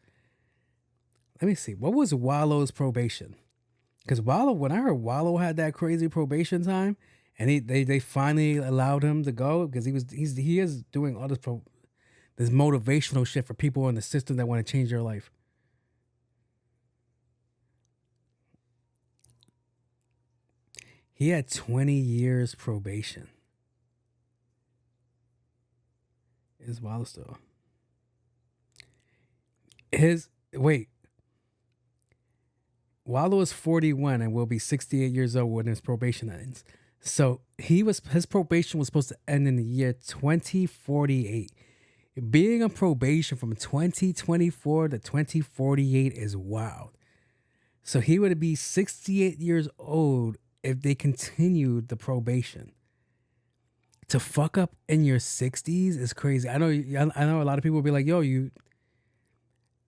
Speaker 2: Let me see. What was Wallow's probation? Because Wallow, when I heard Wallow had that crazy probation time, and they finally allowed him to go because he is doing all this motivational shit for people in the system that want to change their life. He had 20 years probation. Is Wallow still? Wallow is 41 and will be 68 years old when his probation ends. So his probation was supposed to end in the year 2048. Being on probation from 2024 to 2048 is wild. So he would be 68 years old if they continued the probation. To fuck up in your 60s is crazy. I know a lot of people will be like, yo,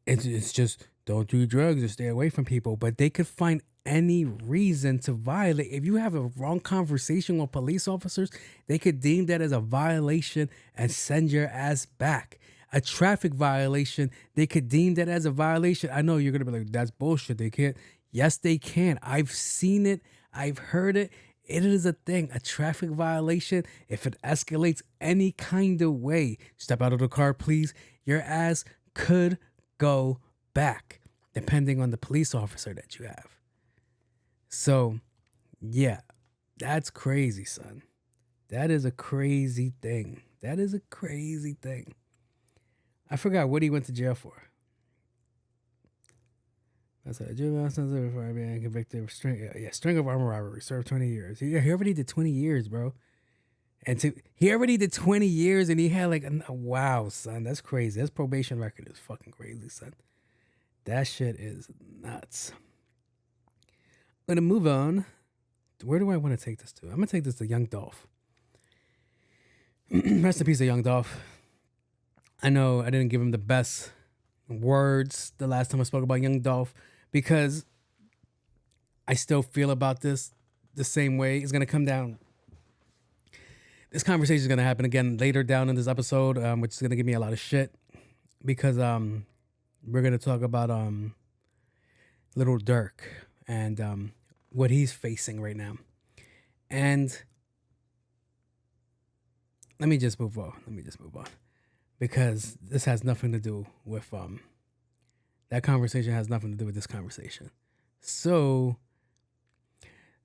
Speaker 2: it's just don't do drugs or stay away from people. But they could find any reason to violate. If you have a wrong conversation with police officers, they could deem that as a violation and send your ass back. A traffic violation, they could deem that as a violation. I know you're going to be like, that's bullshit. They can't. Yes, they can. I've seen it. I've heard it. It is a thing, a traffic violation. If it escalates any kind of way, step out of the car, please. Your ass could go back, depending on the police officer that you have. So, yeah, that's crazy, son. That is a crazy thing. I forgot what he went to jail for. That's a juvenile sentence for being convicted of string of armed robbery. Served 20 years. He already did 20 years, bro. He already did 20 years, and he had wow, son, that's crazy. His probation record is fucking crazy, son. That shit is nuts. I'm gonna move on. Where do I want to take this to? I'm gonna take this to Young Dolph. Rest in peace of Young Dolph. I know I didn't give him the best words the last time I spoke about Young Dolph, because I still feel about this the same way. It's going to come down. This conversation is going to happen again later down in this episode, which is going to give me a lot of shit, because we're going to talk about Little Durk and what he's facing right now. And let me just move on, because this has nothing to do with that conversation has nothing to do with this conversation. So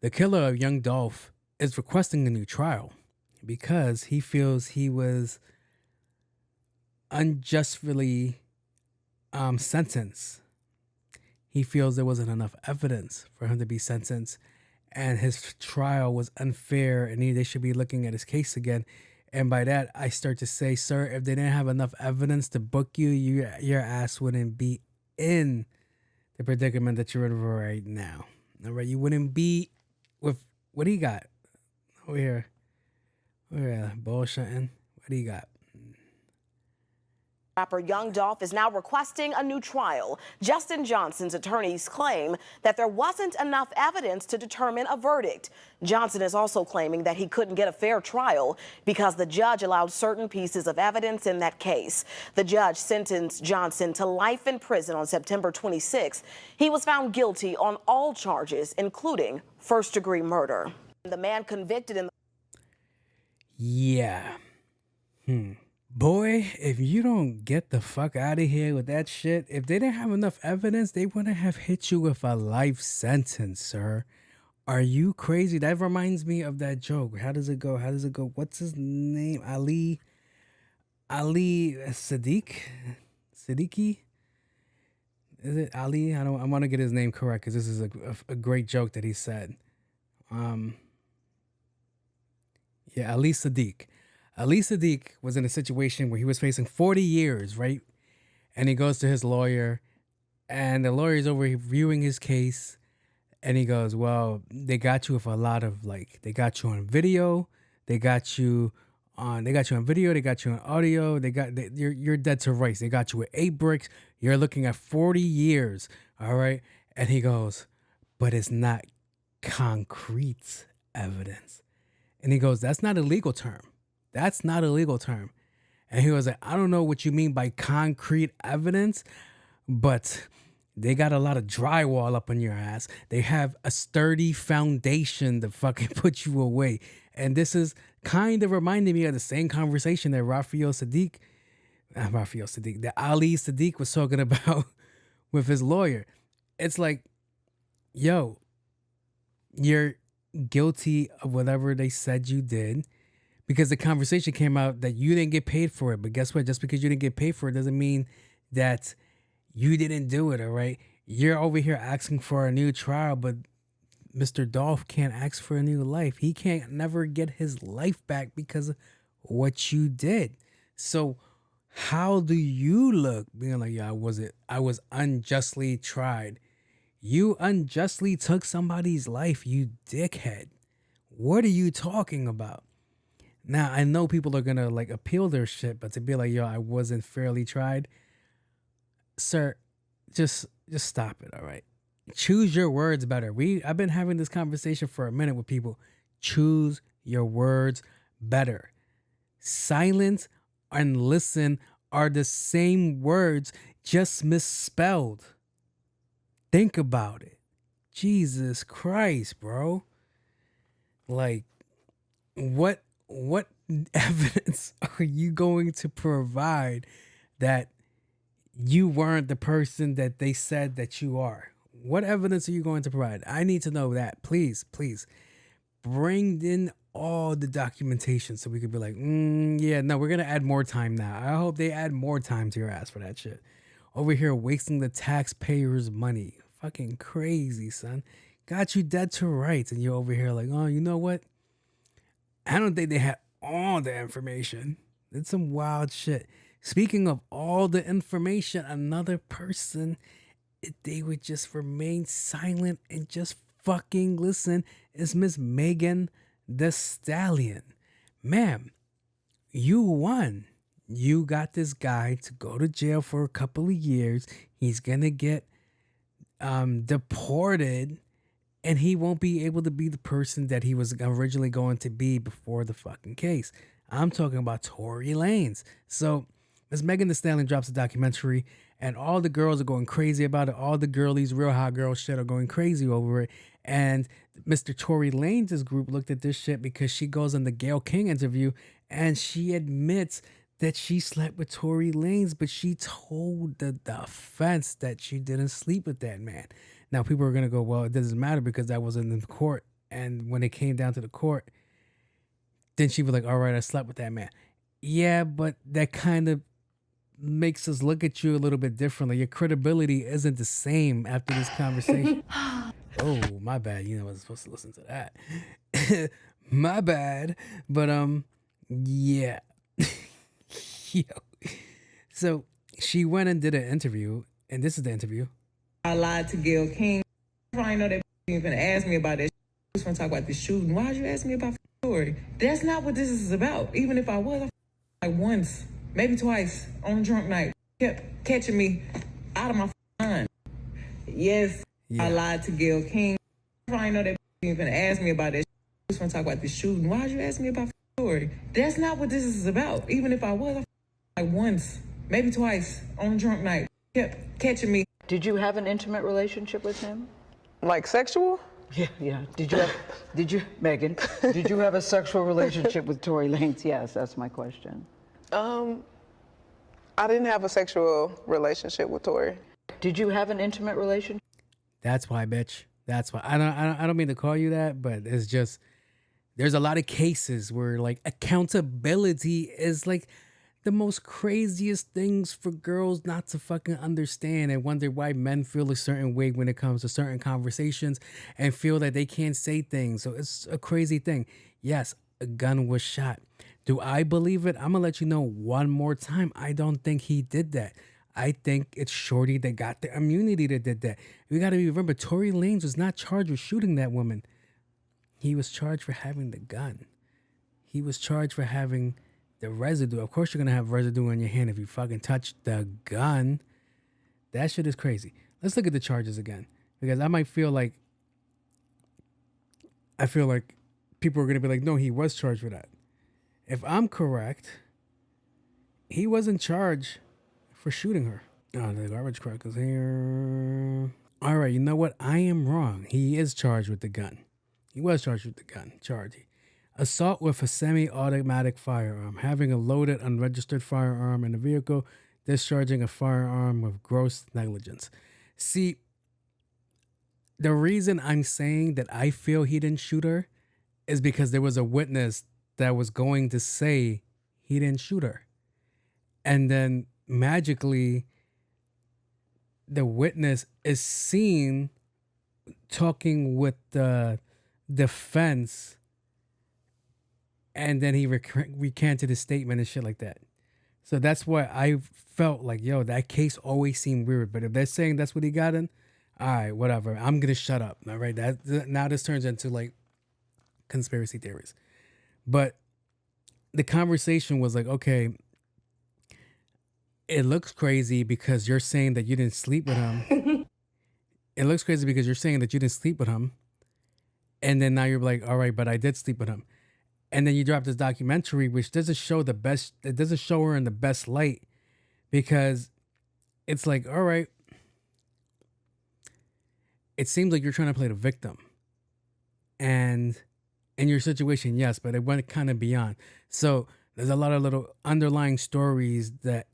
Speaker 2: the killer of Young Dolph is requesting a new trial because he feels he was unjustly sentenced. He feels there wasn't enough evidence for him to be sentenced, and his trial was unfair, and they should be looking at his case again. And by that, I start to say, sir, if they didn't have enough evidence to book you, your ass wouldn't be in the predicament that you're in right now. All right, you wouldn't be with what do you got over here? Bullshitting. What do you got?
Speaker 10: Rapper Young Dolph is now requesting a new trial. Justin Johnson's attorneys claim that there wasn't enough evidence to determine a verdict. Johnson is also claiming that he couldn't get a fair trial because the judge allowed certain pieces of evidence in that case. The judge sentenced Johnson to life in prison on September 26th. He was found guilty on all charges, including first-degree murder. The man convicted in
Speaker 2: Yeah. Boy, if you don't get the fuck out of here with that shit, if they didn't have enough evidence, they wouldn't have hit you with a life sentence, sir. Are you crazy? That reminds me of that joke. How does it go? What's his name? Ali Siddiqui? Is it Ali? I want to get his name correct because this is a great joke that he said. Yeah, Ali Siddiq. Ali Siddiq was in a situation where he was facing 40 years, right? And he goes to his lawyer, and the lawyer is over reviewing his case, and he goes, well, they got you with a lot of, like, they got you on video, they got you on video, they got you on audio, you're dead to rights. They got you with 8 bricks, you're looking at 40 years, all right? And he goes, but it's not concrete evidence. And he goes, that's not a legal term. That's not a legal term. And he was like, I don't know what you mean by concrete evidence, but they got a lot of drywall up on your ass. They have a sturdy foundation to fucking put you away. And this is kind of reminding me of the same conversation that that Ali Siddiq was talking about with his lawyer. It's like, yo, you're guilty of whatever they said you did. Because the conversation came out that you didn't get paid for it. But guess what? Just because you didn't get paid for it doesn't mean that you didn't do it, all right? You're over here asking for a new trial, but Mr. Dolph can't ask for a new life. He can't never get his life back because of what you did. So how do you look being like, yeah, I was unjustly tried. You unjustly took somebody's life, you dickhead. What are you talking about? Now, I know people are going to like appeal their shit, but to be like, yo, I wasn't fairly tried. Sir, just stop it, all right? Choose your words better. I've been having this conversation for a minute with people. Choose your words better. Silence and listen are the same words, just misspelled. Think about it. Jesus Christ, bro. Like, what evidence are you going to provide that you weren't the person that they said that you are? What evidence are you going to provide? I need to know that. Please bring in all the documentation so we could be like, yeah, no, we're going to add more time now. I hope they add more time to your ass for that shit. Over here wasting the taxpayers' money. Fucking crazy, son. Got you dead to rights, and you're over here like, oh, you know what? I don't think they had all the information. It's some wild shit. Speaking of all the information, another person, if they would just remain silent and just fucking listen, is Miss Megan Thee Stallion. Ma'am, you won. You got this guy to go to jail for a couple of years. He's gonna get deported, and he won't be able to be the person that he was originally going to be before the fucking case. I'm talking about Tory Lanez. So Miss Megan Thee Stallion drops a documentary, and all the girls are going crazy about it. All the girlies, real hot girl shit, are going crazy over it. And Mr. Tory Lanez's group looked at this shit because she goes on the Gayle King interview, and she admits that she slept with Tory Lanez, but she told the defense that she didn't sleep with that man. Now, people are going to go, well, it doesn't matter because that was in the court. And when it came down to the court, then she was like, all right, I slept with that man. Yeah, but that kind of makes us look at you a little bit differently. Your credibility isn't the same after this conversation. Oh, my bad. You know, I was supposed to listen to that. My bad. But Yeah. Yo. So she went and did an interview, and this is the interview.
Speaker 11: I lied to Gayle King. I know that you even asked me about that. I was going to talk about the shooting. Why'd you ask me about the story? That's not what this is about. Even if I was, like once, maybe twice on a drunk night, kept catching me out of my mind. Yes, yeah. I lied to Gayle King. I know that you even asked me about that. I was going to talk about the shooting. Why'd you ask me about the story? That's not what this is about. Even if I was, like once, maybe twice on a drunk night, kept catching me.
Speaker 12: Did you have an intimate relationship with him?
Speaker 13: Like sexual?
Speaker 12: Yeah. Megan, did you have a sexual relationship with Tory Lanez? Yes, that's my question.
Speaker 13: I didn't have a sexual relationship with Tory.
Speaker 12: Did you have an intimate relationship?
Speaker 2: That's why, bitch. That's why. I don't mean to call you that, but it's just, there's a lot of cases where like accountability is like the most craziest things for girls not to fucking understand, and wonder why men feel a certain way when it comes to certain conversations and feel that they can't say things. So it's a crazy thing. Yes, a gun was shot. Do I believe it? I'm gonna let you know one more time. I don't think he did that. I think it's Shorty that got the immunity that did that. We gotta remember, Tory Lanez was not charged with shooting that woman. He was charged for having the gun. He was charged for having the residue. Of course you're gonna have residue in your hand if you fucking touch the gun. That shit is crazy. Let's look at the charges again, because I feel like people are gonna be like, no, he was charged for that. If I'm correct, he wasn't charged for shooting her. Oh, the garbage truck is here. All right, you know what? I am wrong. He is charged with the gun. He was charged with the gun. Assault with a semi-automatic firearm, having a loaded, unregistered firearm in a vehicle, discharging a firearm with gross negligence. See, the reason I'm saying that I feel he didn't shoot her is because there was a witness that was going to say he didn't shoot her. And then magically, the witness is seen talking with the defense, and then he recanted his statement and shit like that. So that's why I felt like, yo, that case always seemed weird. But if they're saying that's what he got in, all right, whatever. I'm gonna shut up. All right, now this turns into like conspiracy theories. But the conversation was like, okay, it looks crazy because you're saying that you didn't sleep with him. It looks crazy because you're saying that you didn't sleep with him. And then now you're like, all right, but I did sleep with him. And then you drop this documentary, which doesn't show it doesn't show her in the best light, because it's like, all right, it seems like you're trying to play the victim. And in your situation, yes, but it went kind of beyond. So there's a lot of little underlying stories that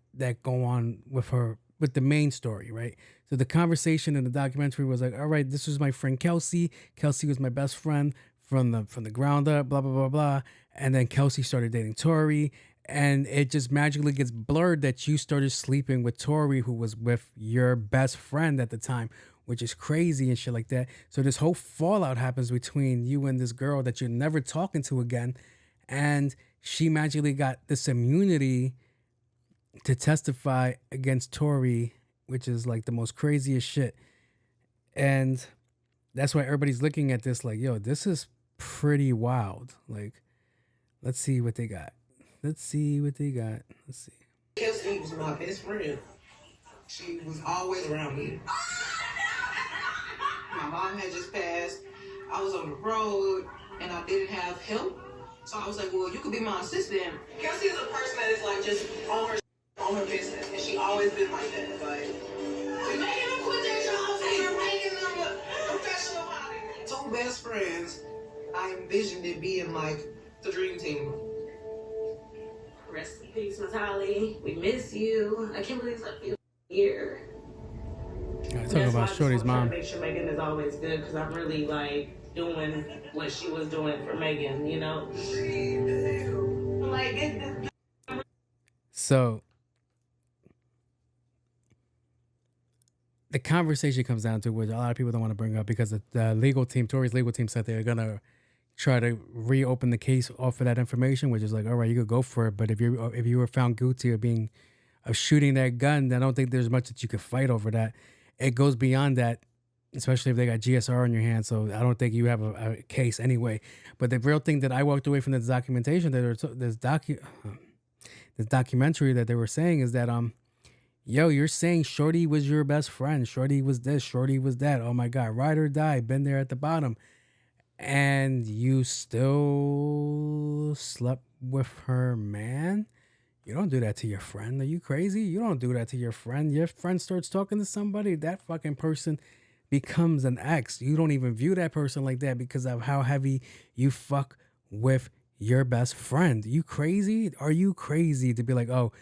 Speaker 2: go on with her, with the main story, right? So the conversation in the documentary was like, all right, this was my friend Kelsey. Kelsey was my best friend from the ground up, blah, blah, blah, blah. And then Kelsey started dating Tory, and it just magically gets blurred that you started sleeping with Tory, who was with your best friend at the time, which is crazy and shit like that. So this whole fallout happens between you and this girl that you're never talking to again. And she magically got this immunity to testify against Tory, which is like the most craziest shit. And that's why everybody's looking at this like, yo, this is pretty wild. Like, let's see what they got. Let's see.
Speaker 11: Kelsey was my best friend. She was always around me. My mom had just passed. I was on the road and I didn't have help. So I was like, well, you could be my assistant. Kelsey is a person that is like just on her business, and she always been like that. Like, you're making them quit their jobs and you're making them a professional hobby. Two best friends, I envisioned it being like the dream team.
Speaker 14: Rest in peace, Natalie. We miss you. I can't believe it's like a year.
Speaker 2: Talking about Shorty's mom.
Speaker 14: Make sure Megan is always good, because I'm really like doing what she was doing for Megan, you know?
Speaker 2: So the conversation comes down to, which a lot of people don't want to bring up, because the legal team, Tory's legal team, said they're gonna try to reopen the case off of that information, which is like, all right, you could go for it. But if you were found guilty of shooting that gun, then I don't think there's much that you could fight over that. It goes beyond that, especially if they got GSR on your hands. So I don't think you have a case anyway. But the real thing that I walked away from this documentation, this documentary that they were saying is that yo, you're saying Shorty was your best friend. Shorty was this. Shorty was that. Oh my God, ride or die. Been there at the bottom. And you still slept with her man? You don't do that to your friend. Are you crazy? You don't do that to your friend. Your friend starts talking to somebody, that fucking person becomes an ex. You don't even view that person like that because of how heavy you fuck with your best friend. You crazy? Are you crazy to be like, oh,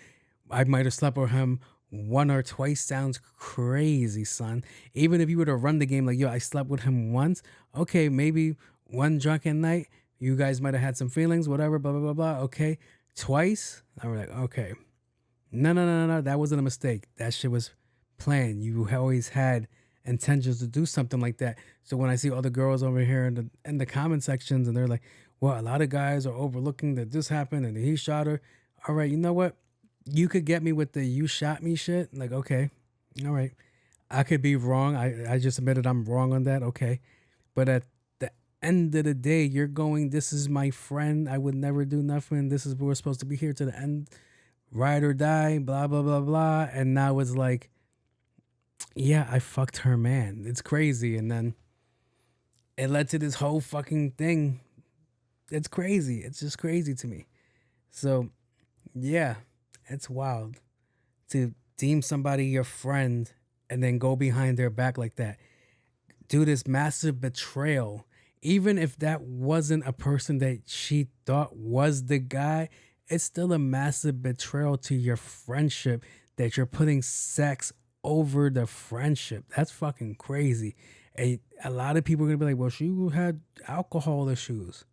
Speaker 2: I might have slept with him one or twice? Sounds crazy, son. Even if you were to run the game like, yo, I slept with him once. Okay, maybe one drunken night, you guys might have had some feelings, whatever, blah, blah, blah, blah. Okay, twice? I was like, okay. No. That wasn't a mistake. That shit was planned. You always had intentions to do something like that. So when I see other girls over here in the comment sections and they're like, well, a lot of guys are overlooking that this happened and he shot her. All right, you know what? You could get me with the you shot me shit. Like, okay, all right. I could be wrong. I just admitted I'm wrong on that. Okay. But at the end of the day, you're going, this is my friend. I would never do nothing. This is, we're supposed to be here to the end. Ride or die, blah, blah, blah, blah. And now it's like, yeah, I fucked her man. It's crazy. And then it led to this whole fucking thing. It's crazy. It's just crazy to me. So, yeah, it's wild to deem somebody your friend and then go behind their back like that. Do this massive betrayal. Even if that wasn't a person that she thought was the guy, it's still a massive betrayal to your friendship that you're putting sex over the friendship. That's fucking crazy. A lot of people are going to be like, well, she had alcohol issues.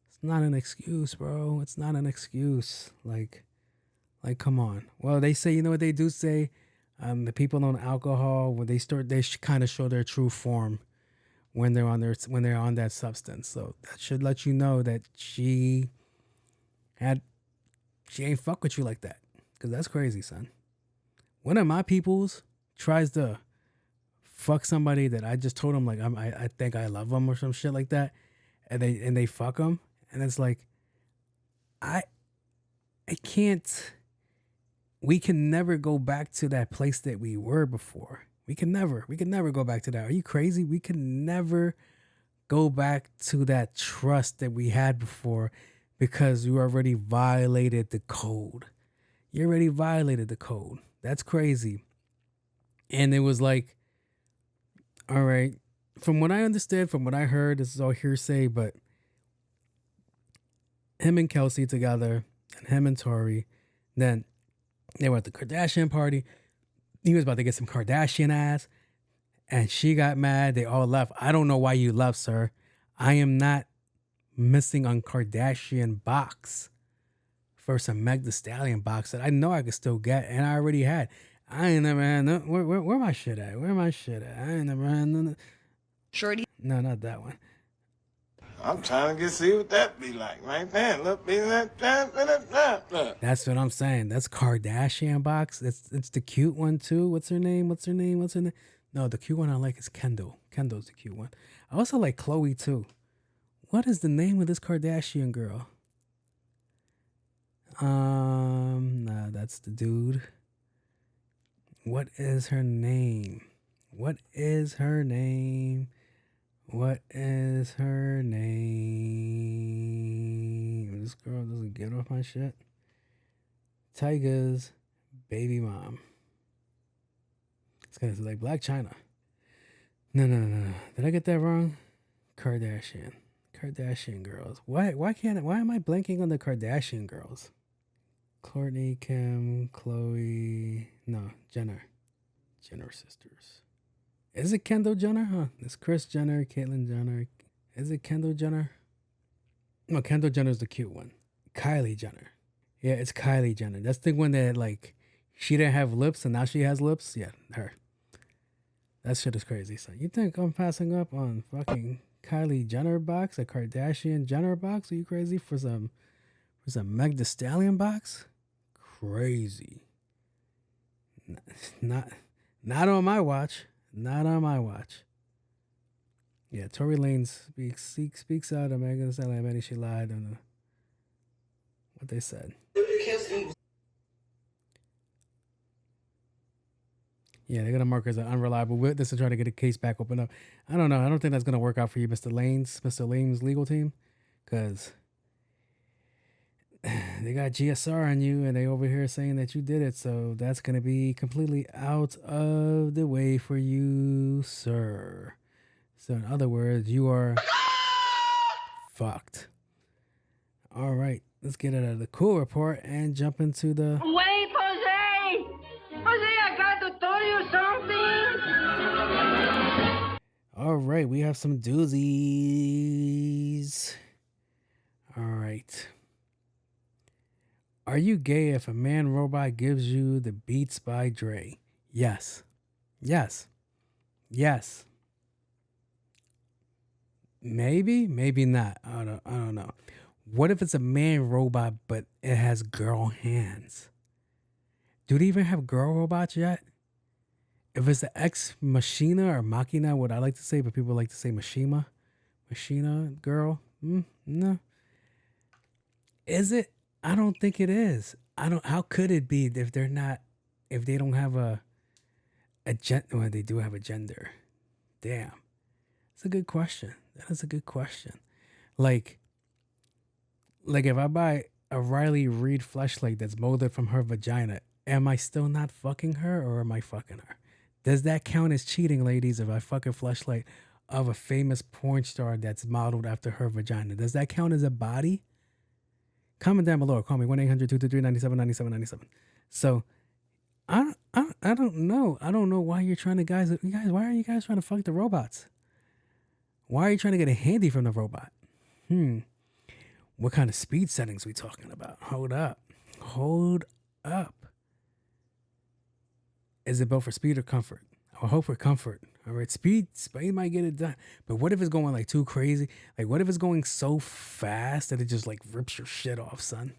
Speaker 2: It's not an excuse, bro. It's not an excuse. Like, come on. Well, they say, you know what they do say? The people on alcohol, when they kind of show their true form when they're on that substance. So that should let you know that she ain't fuck with you like that. Because that's crazy, son. One of my peoples tries to fuck somebody that I just told him, like, I think I love them or some shit like that. And they fuck them. And it's like, I can't, we can never go back to that place that we were before. We can never go back to that. Are you crazy? We can never go back to that trust that we had before because you already violated the code. You already violated the code. That's crazy. And it was like, all right, from what I understand, from what I heard, this is all hearsay, but him and Kelsey together and him and Tory, then they were at the Kardashian party. He was about to get some Kardashian ass and she got mad. They all left. I don't know why you left, sir. I am not missing on Kardashian box for some Meg Thee Stallion box that I know I could still get and I already had. I ain't never had no, where my shit at? Where my shit at? I ain't never had none. Shorty? No, not that one.
Speaker 15: I'm trying to see what that be like right there. Look, be look.
Speaker 2: That's what I'm saying. That's Kardashian box. It's the cute one too. What's her name? No, the cute one I like is Kendall. Kendall's the cute one. I also like Chloe too. What is the name of this Kardashian girl? Nah, that's the dude. What is her name? What is her name? This girl doesn't get off my shit. Tyga's baby mom. It's gonna say like Black China. No. Did I get that wrong? Kardashian girls. Why am I blanking on the Kardashian girls? Kourtney, Kim, Chloe, no, Jenner sisters. Is it Kendall Jenner? Huh? It's Kris Jenner, Caitlyn Jenner. Is it Kendall Jenner? No, Kendall Jenner's the cute one. Kylie Jenner. Yeah, it's Kylie Jenner. That's the one that, like, she didn't have lips and now she has lips. Yeah, her. That shit is crazy. So you think I'm passing up on fucking Kylie Jenner box, a Kardashian Jenner box? Are you crazy for some Meg Thee Stallion box? Crazy. Not on my watch. Not on my watch. Yeah, Tory Lanez speaks out of Megan Thee Stallion. Maybe she lied on what they said. Yeah, they're gonna mark her as an unreliable witness and try to get a case back open up. I don't know. I don't think that's gonna work out for you, Mr. Lane's legal team, because they got GSR on you and they over here saying that you did it. So that's gonna be completely out of the way for you, sir. So in other words, you are fucked. All right, let's get out of the cool report and jump into the.
Speaker 16: Wait, Jose! Jose, I got to tell you something!
Speaker 2: All right, we have some doozies. All right. Are you gay if a man robot gives you the Beats by Dre? Yes. Yes. Yes. Maybe, maybe not. I don't know. What if it's a man robot, but it has girl hands? Do they even have girl robots yet? If it's the Ex Machina or Machina, what I like to say, but people like to say Machina girl. No. Is it? I don't think it is. How could it be if they don't have a gender? Well, they do have a gender. Damn. It's a good question. That is a good question. Like if I buy a Riley Reid fleshlight that's molded from her vagina, am I still not fucking her, or am I fucking her? Does that count as cheating, ladies, if I fuck a fleshlight of a famous porn star that's modeled after her vagina? Does that count as a body? Comment down below or call me 1-800-223-9797. So I don't know. I don't know why you're trying to why are you guys trying to fuck the robots? Why are you trying to get a handy from the robot? What kind of speed settings we talking about? Hold up. Is it both for speed or comfort? I hope for comfort. All right, speed might get it done. But what if it's going like too crazy? Like, what if it's going so fast that it just like rips your shit off, son?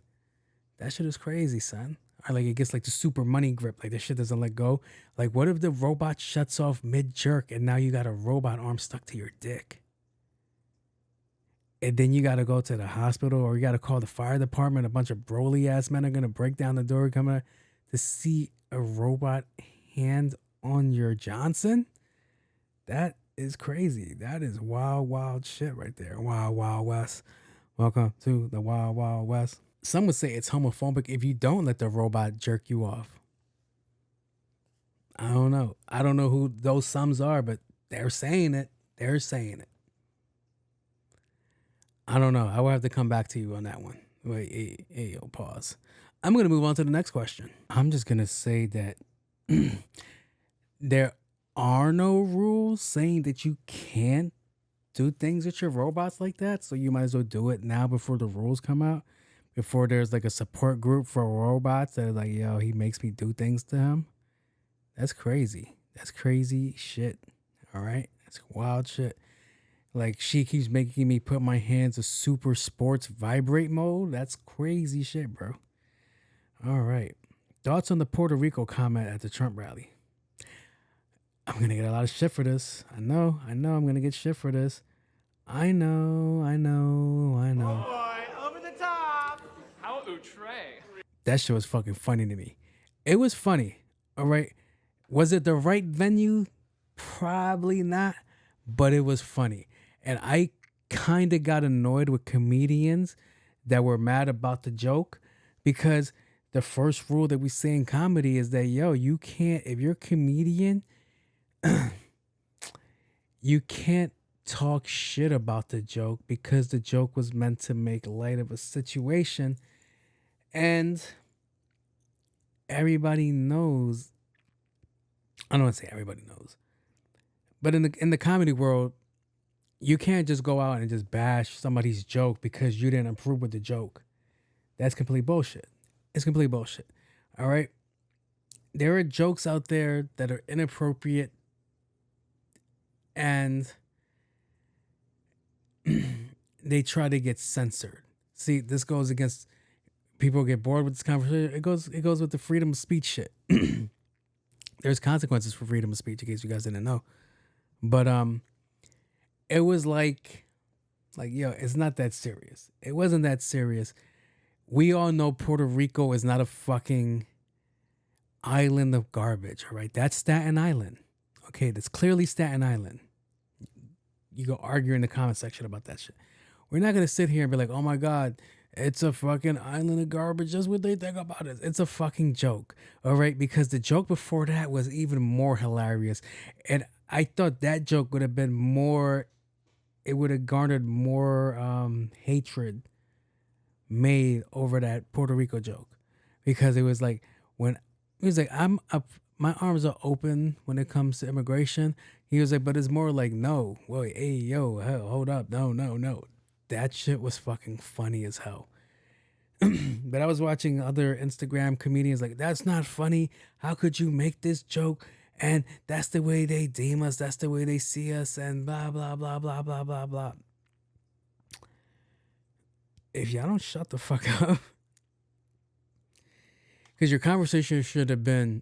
Speaker 2: That shit is crazy, son. Or like it gets like the super money grip, like this shit doesn't let go. Like, what if the robot shuts off mid jerk and now you got a robot arm stuck to your dick? And then you got to go to the hospital, or you got to call the fire department. A bunch of broly ass men are going to break down the door coming out to see a robot hand on your Johnson. That is crazy. That is wild, wild shit right there. Wild, wild west. Welcome to the wild, wild west. Some would say it's homophobic if you don't let the robot jerk you off. I don't know. I don't know who those sums are, but they're saying it. They're saying it. I don't know. I will have to come back to you on that one. Wait, hey, yo, pause. I'm going to move on to the next question. I'm just going to say that there are no rules saying that you can't do things with your robots like that. So you might as well do it now before the rules come out. Before there's like a support group for robots that are like, yo, he makes me do things to him. That's crazy. That's crazy shit. All right? That's wild shit. Like, she keeps making me put my hands in super sports vibrate mode. That's crazy shit, bro. All right. Thoughts on the Puerto Rico comment at the Trump rally? I'm going to get a lot of shit for this. I know I'm going to get shit for this. I know.
Speaker 16: Boy, over the top! How outre?
Speaker 2: That shit was fucking funny to me. It was funny. All right. Was it the right venue? Probably not. But it was funny. And I kind of got annoyed with comedians that were mad about the joke, because the first rule that we say in comedy is that, yo, you can't, if you're a comedian, you can't talk shit about the joke, because the joke was meant to make light of a situation. And everybody knows, I don't want to say everybody knows, but in the comedy world, you can't just go out and just bash somebody's joke because you didn't approve with the joke. That's complete bullshit. It's complete bullshit. All right? There are jokes out there that are inappropriate, and they try to get censored. See, this goes against people get bored with this conversation. It goes with the freedom of speech shit. There's consequences for freedom of speech, in case you guys didn't know. But it was like yo, it's not that serious. It wasn't that serious. We all know Puerto Rico is not a fucking island of garbage, all right? That's Staten Island. Okay, that's clearly Staten Island. You go argue in the comment section about that shit. We're not going to sit here and be like, oh my God, it's a fucking island of garbage. That's what they think about it. It's a fucking joke, all right? Because the joke before that was even more hilarious. And I thought that joke would have been more, it would have garnered more hatred made over that Puerto Rico joke. Because it was like, when he was like, I'm up, my arms are open when it comes to immigration. He was like, but it's more like, no, wait, hey, yo, hell, hold up, no. That shit was fucking funny as hell. But I was watching other Instagram comedians like, that's not funny. How could you make this joke? And that's the way they deem us. That's the way they see us. And blah, blah, blah, blah, blah, blah, blah. If y'all don't shut the fuck up. Because your conversation should have been,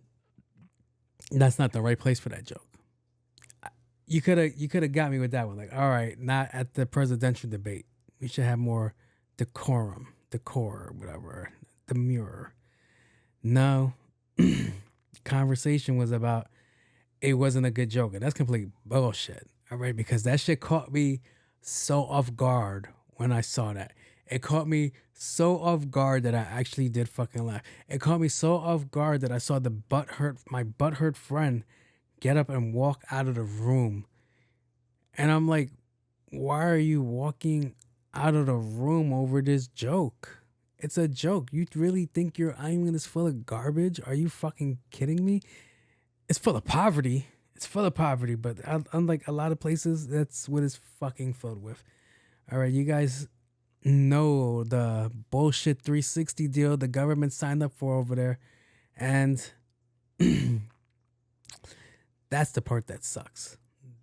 Speaker 2: that's not the right place for that joke. You could have got me with that one. Like, all right, not at the presidential debate. We should have more decorum, whatever, demure. No, conversation was about, it wasn't a good joke. And that's complete bullshit. All right, because that shit caught me so off guard when I saw that. It caught me so off guard that I actually did fucking laugh. It caught me so off guard that I saw my butthurt friend get up and walk out of the room. And I'm like, why are you walking out of the room over this joke? It's a joke. You really think your island is full of garbage? Are you fucking kidding me? It's full of poverty. It's full of poverty, but unlike a lot of places, that's what it's fucking filled with. All right, you guys know the bullshit 360 deal the government signed up for over there. And that's the part that sucks.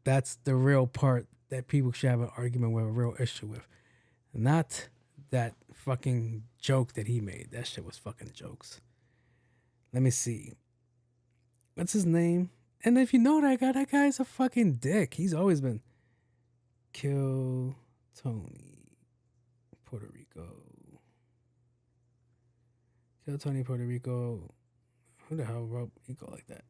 Speaker 2: That's the real part that people should have an argument with, a real issue with. Not that fucking joke that he made. That shit was fucking jokes. Let me see. What's his name? And if you know that guy's a fucking dick. He's always been. Kill Tony, Puerto Rico. Kill Tony, Puerto Rico. Who the hell wrote Rico like that?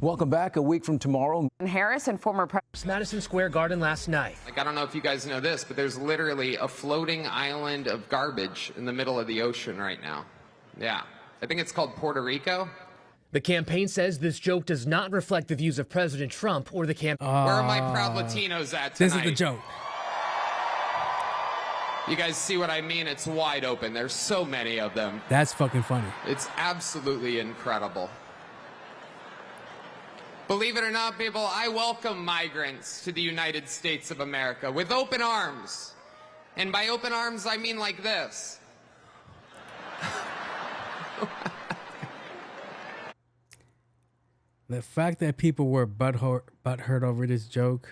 Speaker 17: Welcome back. A week from tomorrow.
Speaker 18: Harris and former
Speaker 19: Madison Square Garden last night.
Speaker 20: Like, I don't know if you guys know this, but there's literally a floating island of garbage in the middle of the ocean right now. Yeah. I think it's called Puerto Rico.
Speaker 19: The campaign says this joke does not reflect the views of President Trump or the campaign.
Speaker 20: Where are my proud Latinos at tonight?
Speaker 2: This is the joke.
Speaker 20: You guys see what I mean? It's wide open. There's so many of them.
Speaker 2: That's fucking funny.
Speaker 20: It's absolutely incredible. Believe it or not, people, I welcome migrants to the United States of America with open arms. And by open arms, I mean like this.
Speaker 2: The fact that people were butthurt over this joke.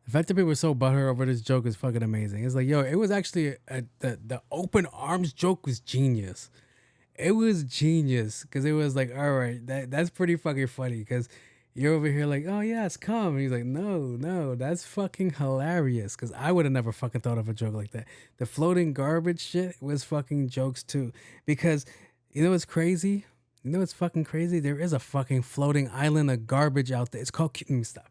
Speaker 2: The fact that people were so butthurt over this joke is fucking amazing. It's like, yo, it was actually the open arms joke was genius. It was genius because it was like, all right, that's pretty fucking funny because you're over here like, oh yes, come. And he's like, no, that's fucking hilarious because I would have never fucking thought of a joke like that. The floating garbage shit was fucking jokes too because you know what's crazy? You know what's fucking crazy? There is a fucking floating island of garbage out there. It's called, let me stop.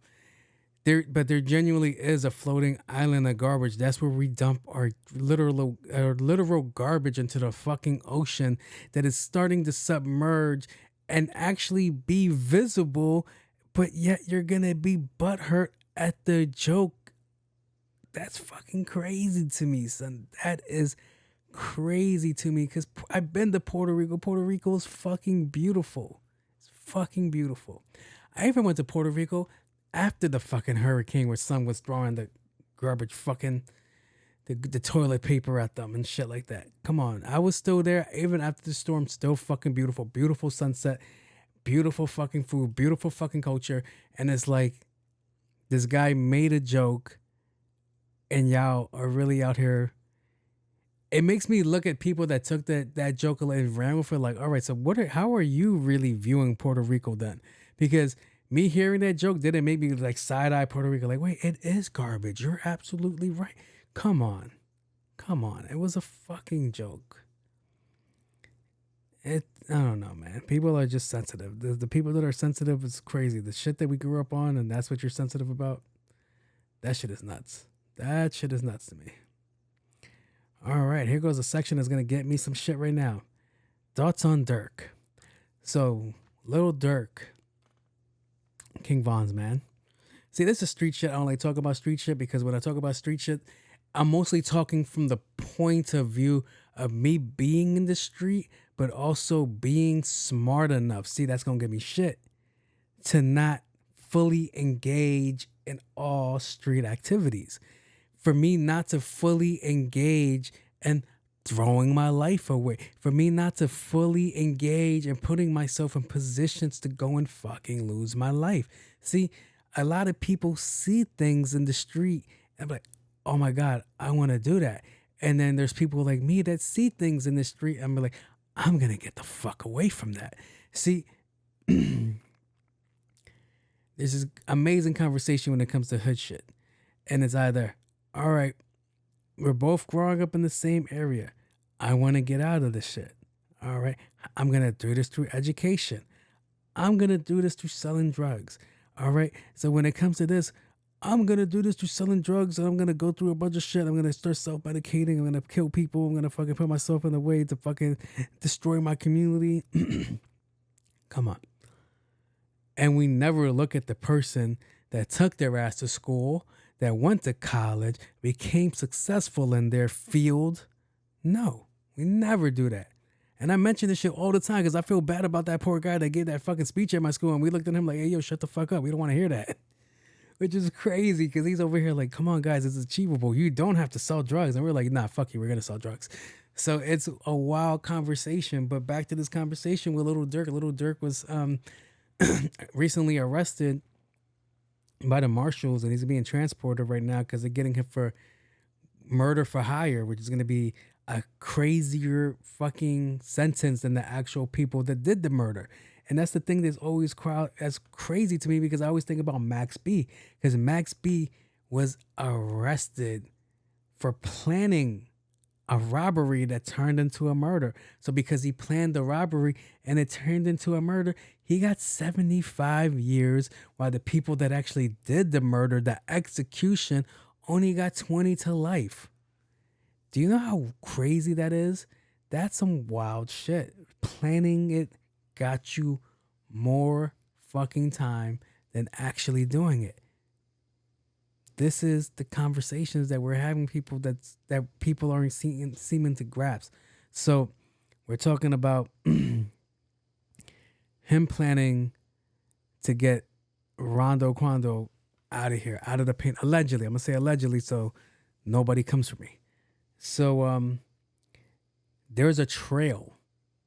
Speaker 2: But there genuinely is a floating island of garbage. That's where we dump our literal garbage into the fucking ocean that is starting to submerge and actually be visible, but yet you're gonna be butthurt at the joke. That's fucking crazy to me, son. That is crazy to me because I've been to Puerto Rico. Puerto Rico is fucking beautiful. It's fucking beautiful. I even went to Puerto Rico after the fucking hurricane where son was throwing the garbage fucking the toilet paper at them and shit like that. Come on. I was still there even after the storm. Still fucking beautiful. Beautiful sunset. Beautiful fucking food. Beautiful fucking culture. And it's like this guy made a joke and y'all are really out here. It makes me look at people that took that joke and ran with it like, all right, so how are you really viewing Puerto Rico then? Because me hearing that joke didn't make me like side-eye Puerto Rico. Like, wait, it is garbage. You're absolutely right. Come on. It was a fucking joke. I don't know, man. People are just sensitive. The people that are sensitive is crazy. The shit that we grew up on and that's what you're sensitive about, that shit is nuts. That shit is nuts to me. All right, here goes a section that's going to get me some shit right now. Thoughts on Dirk. So, Little Dirk. King Von's, man. See, this is street shit. I don't like talk about street shit because when I talk about street shit, I'm mostly talking from the point of view of me being in the street, but also being smart enough. See, that's going to give me shit to not fully engage in all street activities. For me not to fully engage in throwing my life away. For me not to fully engage in putting myself in positions to go and fucking lose my life. See, a lot of people see things in the street and be like, oh my God, I want to do that. And then there's people like me that see things in the street and be like, I'm going to get the fuck away from that. See, there's this amazing conversation when it comes to hood shit. And it's either, all right, we're both growing up in the same area. I want to get out of this shit. All right, I'm going to do this through education. I'm going to do this through selling drugs. All right, so when it comes to this, I'm going to do this through selling drugs and I'm going to go through a bunch of shit. I'm going to start self-medicating. I'm going to kill people. I'm going to fucking put myself in the way to fucking destroy my community. Come on. And we never look at the person that took their ass to school, that went to college, became successful in their field. No, we never do that. And I mention this shit all the time because I feel bad about that poor guy that gave that fucking speech at my school. And we looked at him like, hey, yo, shut the fuck up. We don't want to hear that. Which is crazy because he's over here like, come on, guys, it's achievable. You don't have to sell drugs. And we're like, nah, fuck you. We're going to sell drugs. So it's a wild conversation. But back to this conversation with Little Dirk. Little Dirk was recently arrested by the marshals, and he's being transported right now because they're getting him for murder for hire, which is going to be a crazier fucking sentence than the actual people that did the murder. And that's the thing that's always as crazy to me because I always think about Max B, because Max B was arrested for planning a robbery that turned into a murder. So because he planned the robbery and it turned into a murder, he got 75 years, while the people that actually did the murder, the execution, only got 20 to life. Do you know how crazy that is? That's some wild shit. Planning it got you more fucking time than actually doing it. This is the conversations that we're having, people that people aren't seeming to grasp. So we're talking about him planning to get Rondo Quando out of here, out of the paint. Allegedly, I'm gonna say allegedly, so nobody comes for me. So there's a trail.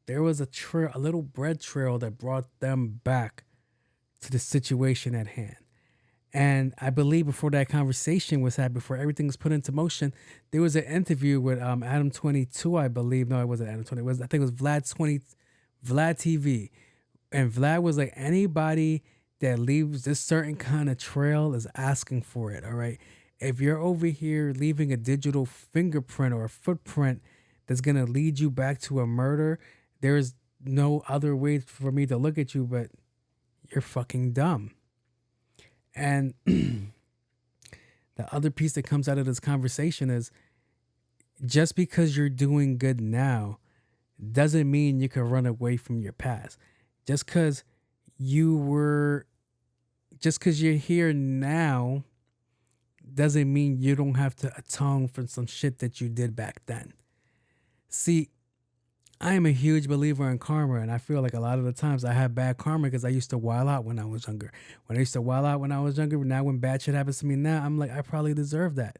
Speaker 2: There was a trail, a little bread trail that brought them back to the situation at hand. And I believe before that conversation was had, before everything was put into motion, there was an interview with Adam 22, I believe. No, it wasn't Adam 20. I think it was Vlad TV. And Vlad was like, anybody that leaves this certain kind of trail is asking for it, all right? If you're over here leaving a digital fingerprint or a footprint that's going to lead you back to a murder, there's no other way for me to look at you, but you're fucking dumb. And the other piece that comes out of this conversation is just because you're doing good now doesn't mean you can run away from your past. Just because you're here now doesn't mean you don't have to atone for some shit that you did back then. See, I am a huge believer in karma, and I feel like a lot of the times I have bad karma because I used to wild out when I was younger. Now when bad shit happens to me now, I'm like, I probably deserve that.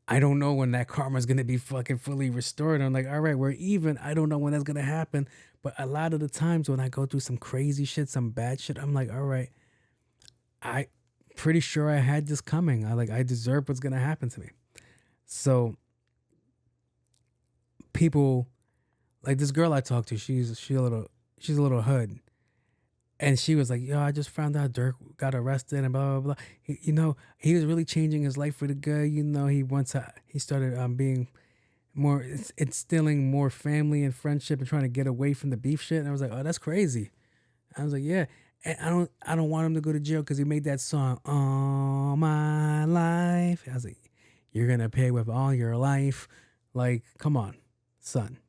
Speaker 2: I don't know when that karma is going to be fucking fully restored. I'm like, all right, we're even. I don't know when that's going to happen. But a lot of the times when I go through some crazy shit, some bad shit, I'm like, all right, pretty sure I had this coming. I deserve what's gonna happen to me. So people like this girl I talked to, she's a little hood. And she was like, yo, I just found out Dirk got arrested and blah, blah, blah. He was really changing his life for the good. He started being more, instilling more family and friendship and trying to get away from the beef shit. And I was like, oh, that's crazy. I was like, yeah. And I don't want him to go to jail because he made that song, All My Life. I was like, you're going to pay with all your life. Like, come on, son.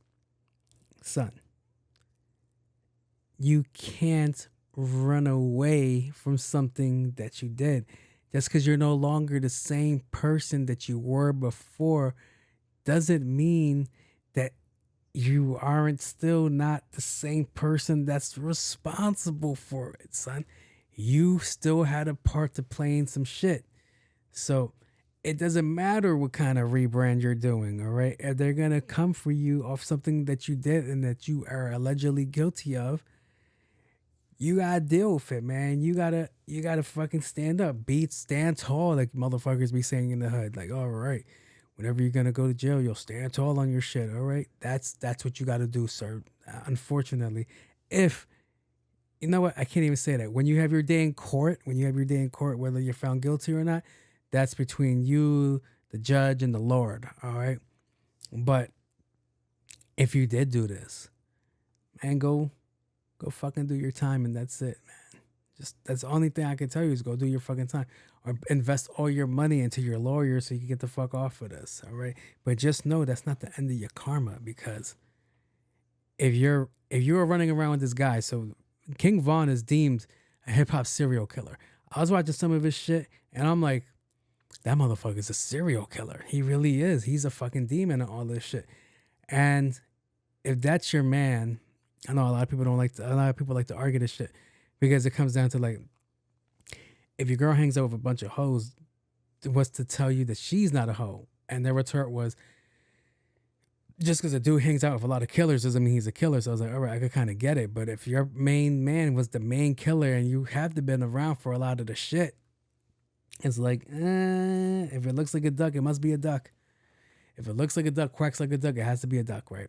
Speaker 2: You can't run away from something that you did. Just because you're no longer the same person that you were before doesn't mean that you aren't still not the same person that's responsible for it, son. You still had a part to play in some shit. So it doesn't matter what kind of rebrand you're doing, all right? If they're going to come for you off something that you did and that you are allegedly guilty of, you gotta deal with it, man. You gotta fucking stand up, stand tall, like motherfuckers be saying in the hood. Like, all right, whenever you're gonna go to jail, you'll stand tall on your shit. All right, that's what you gotta do, sir. Unfortunately, if you know what, I can't even say that. When you have your day in court, whether you're found guilty or not, that's between you, the judge, and the Lord. All right, but if you did do this, man, go fucking do your time, and that's it, man. That's the only thing I can tell you is go do your fucking time, or invest all your money into your lawyer so you can get the fuck off of this, all right? But just know that's not the end of your karma, because if you're running around with this guy, so King Von is deemed a hip hop serial killer. I was watching some of his shit, and I'm like, that motherfucker's a serial killer. He really is. He's a fucking demon and all this shit. And if that's your man, I know a lot of people like to argue this shit because it comes down to like, if your girl hangs out with a bunch of hoes, what's to tell you that she's not a hoe? And their retort was, just because a dude hangs out with a lot of killers doesn't mean he's a killer. So I was like, all right, I could kind of get it. But if your main man was the main killer and you have to been around for a lot of the shit, it's like, if it looks like a duck, it must be a duck. If it looks like a duck, quacks like a duck, it has to be a duck, right?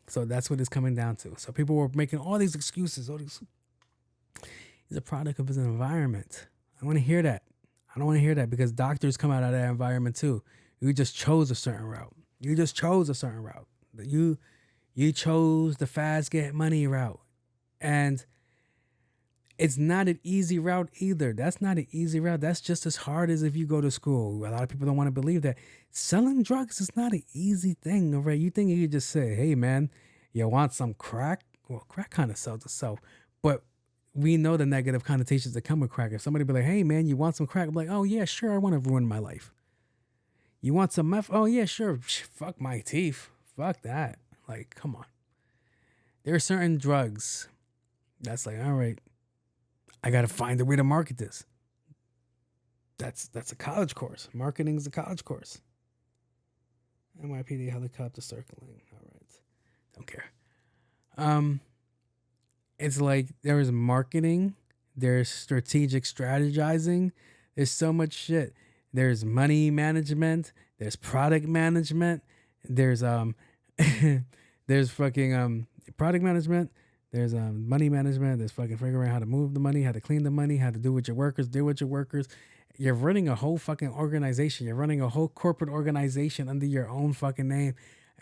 Speaker 2: So that's what it's coming down to. So people were making all these excuses. He's a product of his environment. I want to hear that. I don't want to hear that because doctors come out of that environment too. You just chose a certain route. You chose the fast get money route. And it's not an easy route either. That's not an easy route. That's just as hard as if you go to school. A lot of people don't want to believe that. Selling drugs is not an easy thing, all right? You think you could just say, hey, man, you want some crack? Well, crack kind of sells itself. But we know the negative connotations that come with crack. If somebody be like, hey, man, you want some crack? I'm like, oh, yeah, sure, I want to ruin my life. You want some meth? Oh, yeah, sure. Fuck my teeth. Fuck that. Like, come on. There are certain drugs that's like, all right, I got to find a way to market this. That's a college course. Marketing is a college course. NYPD helicopter circling. All right. Don't care. It's like there is marketing. There's strategic strategizing. There's so much shit. There's money management. There's product management. There's there's fucking product management. There's money management. There's fucking figuring out how to move the money, how to clean the money, how to do with your workers, deal with your workers. You're running a whole fucking organization. You're running a whole corporate organization under your own fucking name.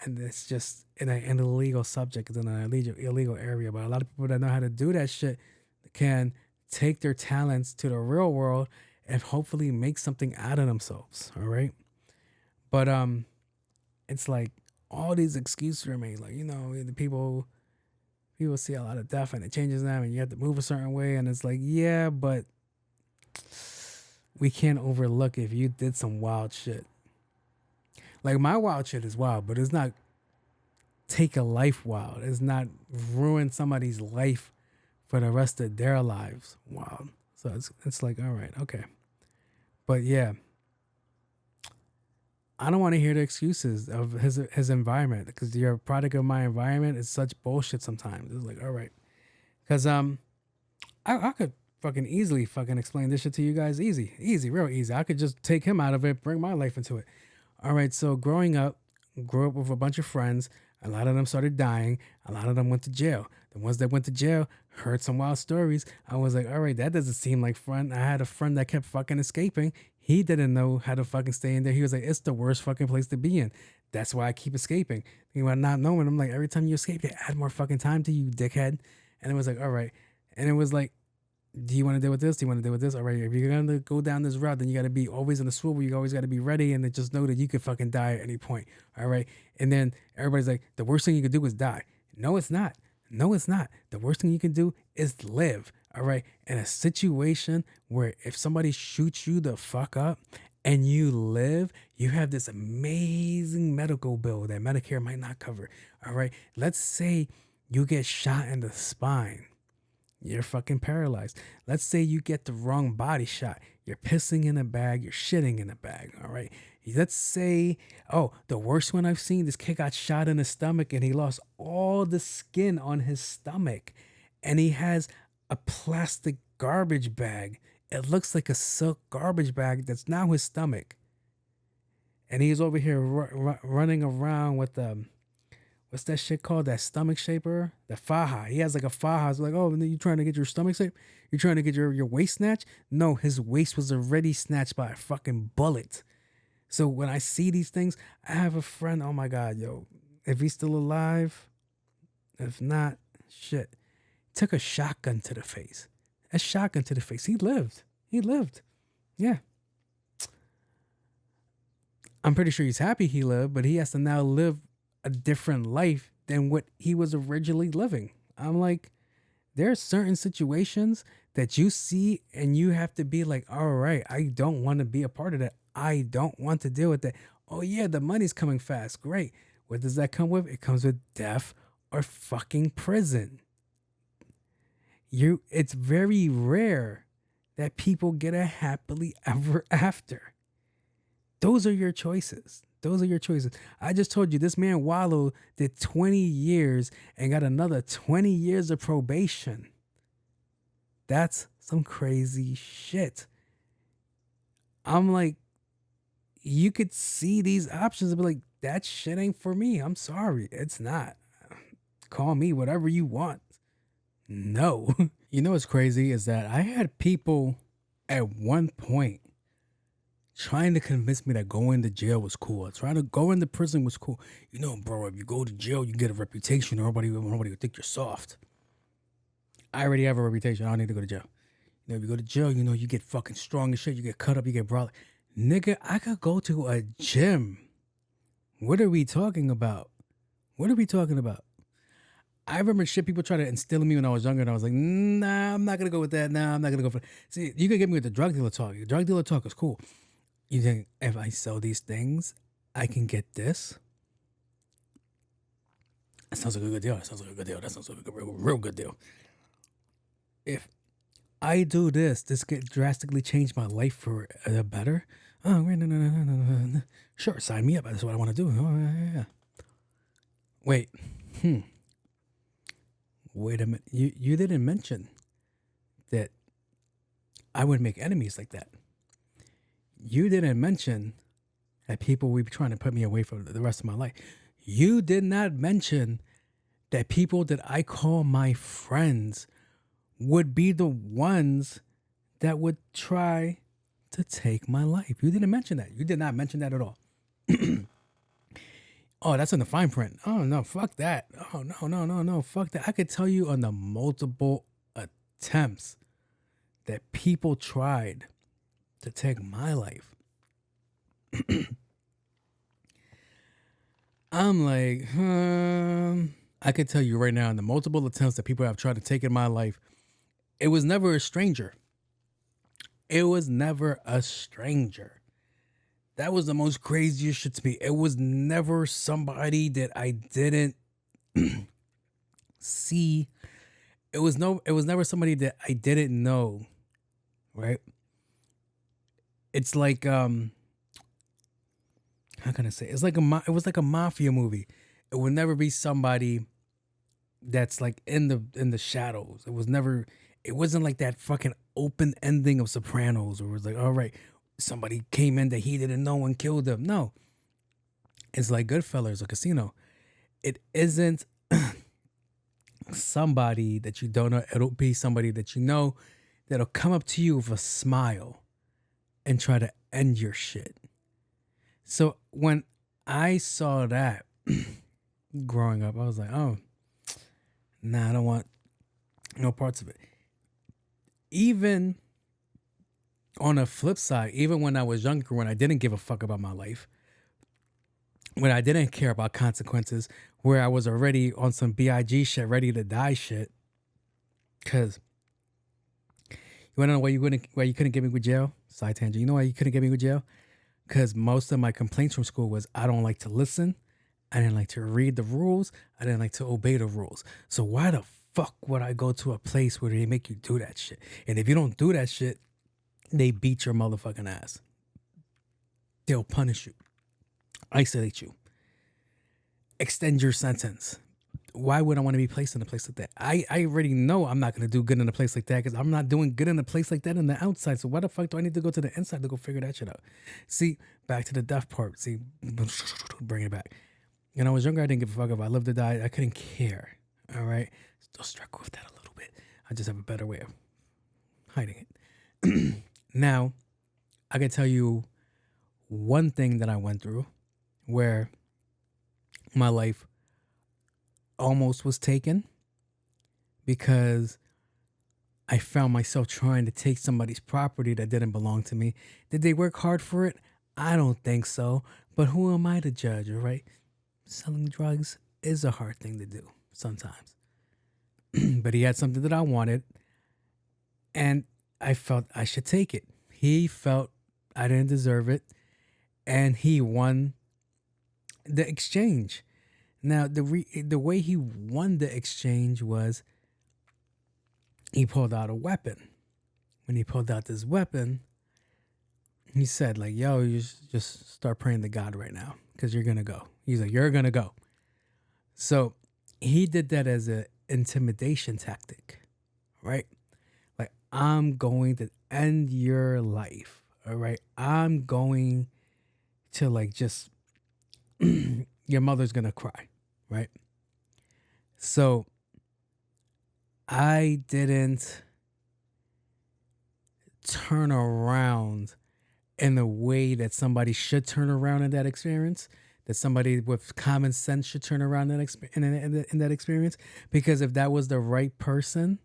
Speaker 2: And it's just in an illegal subject. It's in an illegal area. But a lot of people that know how to do that shit can take their talents to the real world and hopefully make something out of themselves. All right. But it's like all these excuses are made. Like, the people see a lot of death and it changes them and you have to move a certain way. And it's like, yeah, but we can't overlook if you did some wild shit. Like my wild shit is wild, but it's not take a life wild. It's not ruin somebody's life for the rest of their lives wild. So it's like, all right, okay. But yeah, I don't want to hear the excuses of his environment because you're a product of my environment. It's such bullshit sometimes. It's like, all right. Because I could fucking easily fucking explain this shit to you guys. Easy, real easy. I could just take him out of it, bring my life into it. All right, so grew up with a bunch of friends. A lot of them started dying. A lot of them went to jail. The ones that went to jail heard some wild stories. I was like, all right, that doesn't seem like fun. I had a friend that kept fucking escaping. He didn't know how to fucking stay in there. He was like, it's the worst fucking place to be in. That's why I keep escaping. Thinking about not knowing. I'm like, every time you escape, they add more fucking time to you, dickhead. And it was like, all right. And it was like, do you want to deal with this? Do you want to deal with this? All right, if you're going to go down this route, then you got to be always in the swivel. You always got to be ready and then just know that you could fucking die at any point. All right. And then everybody's like, the worst thing you could do is die. No, it's not. No, it's not. The worst thing you can do is live. All right. In a situation where if somebody shoots you the fuck up and you live, you have this amazing medical bill that Medicare might not cover. All right. Let's say you get shot in the spine. You're fucking paralyzed. Let's say you get the wrong body shot. You're pissing in a bag. You're shitting in a bag. All right. Let's say, oh, the worst one I've seen, this kid got shot in the stomach and he lost all the skin on his stomach. And he has a plastic garbage bag. It looks like a silk garbage bag that's now his stomach. And he's over here running around with what's that shit called? That stomach shaper? The faja. He has like a faja. It's like, oh, you trying to get your stomach shaped? You trying to get your waist snatched? No, his waist was already snatched by a fucking bullet. So when I see these things, I have a friend. Oh my God, yo, if he's still alive, if not, shit. Took a shotgun to the face. A shotgun to the face. He lived. Yeah. I'm pretty sure he's happy he lived, but he has to now live a different life than what he was originally living. I'm like, there are certain situations that you see and you have to be like, all right, I don't want to be a part of that. I don't want to deal with that. Oh yeah, the money's coming fast. Great. What does that come with? It comes with death or fucking prison. It's very rare that people get a happily ever after. Those are your choices. I just told you this man Wallow did 20 years and got another 20 years of probation. That's some crazy shit. I'm like, you could see these options and be like, that shit ain't for me. I'm sorry. It's not. Call me whatever you want. No. You know what's crazy is that I had people at one point trying to convince me that going to jail was cool. Trying to go into prison was cool. You know, bro, if you go to jail, you get a reputation. Nobody will think you're soft. I already have a reputation. I don't need to go to jail. You know, if you go to jail, you know, you get fucking strong as shit. You get cut up, you get brawled. Nigga, I could go to a gym. What are we talking about? I remember shit people try to instill in me when I was younger, and I was like, nah, I'm not going to go with that. Nah, I'm not going to go for it. See, you could get me with the drug dealer talk. The drug dealer talk is cool. You think, if I sell these things, I can get this? That sounds like a good deal. That sounds like a real good deal. If I do this could drastically change my life for the better. Oh, no. Sure, sign me up. That's what I want to do. Oh, yeah. Wait. Wait a minute. You didn't mention that I would make enemies like that. You didn't mention that people would be trying to put me away for the rest of my life. You did not mention that people that I call my friends would be the ones that would try to take my life. You didn't mention that. You did not mention that at all. Oh, that's in the fine print. Oh, no, fuck that. Oh, no, fuck that. I could tell you on the multiple attempts that people tried to take my life. I'm like, I could tell you right now, in the multiple attempts that people have tried to take in my life, it was never a stranger. That was the most craziest shit to me. It was never somebody that I didn't see. It was never somebody that I didn't know. Right? It's like how can I say? It was like a mafia movie. It would never be somebody that's like in the shadows. It was never It wasn't like that fucking open ending of Sopranos where it was like, all right, somebody came in that he didn't know and killed them. No. It's like Goodfellas or Casino. It isn't somebody that you don't know. It'll be somebody that you know that'll come up to you with a smile and try to end your shit. So when I saw that growing up, I was like, oh, nah, I don't want no parts of it. Even on a flip side, even when I was younger, when I didn't give a fuck about my life, when I didn't care about consequences, where I was already on some BIG shit, ready to die shit, because you want to know why you couldn't get me with jail? Side tangent. You know why you couldn't get me with jail? Because most of my complaints from school was I don't like to listen, I didn't like to read the rules, I didn't like to obey the rules. So why the fuck would I go to a place where they make you do that shit? And if you don't do that shit, they beat your motherfucking ass. They'll punish you, isolate you, extend your sentence. Why would I want to be placed in a place like that? I already know I'm not going to do good in a place like that because I'm not doing good in a place like that on the outside. So why the fuck do I need to go to the inside to go figure that shit out? See, back to the death part. See, bring it back. When I was younger, I didn't give a fuck if I lived or died. I couldn't care. All right? Still struggle with that a little bit. I just have a better way of hiding it. Now, I can tell you one thing that I went through where my life almost was taken because I found myself trying to take somebody's property that didn't belong to me. Did they work hard for it? I don't think so. But who am I to judge, all right? Selling drugs is a hard thing to do sometimes. But he had something that I wanted, and I felt I should take it. He felt I didn't deserve it, and he won the exchange. Now, the way he won the exchange was he pulled out a weapon. When he pulled out this weapon, he said, like, yo, you just start praying to God right now because you're going to go. He's like, you're going to go. So he did that as an intimidation tactic, right? Like, I'm going to end your life, all right? I'm going to, like, just, your mother's going to cry, right? So I didn't turn around in the way that somebody should turn around in that experience, that somebody with common sense should turn around in that experience. Because if that was the right person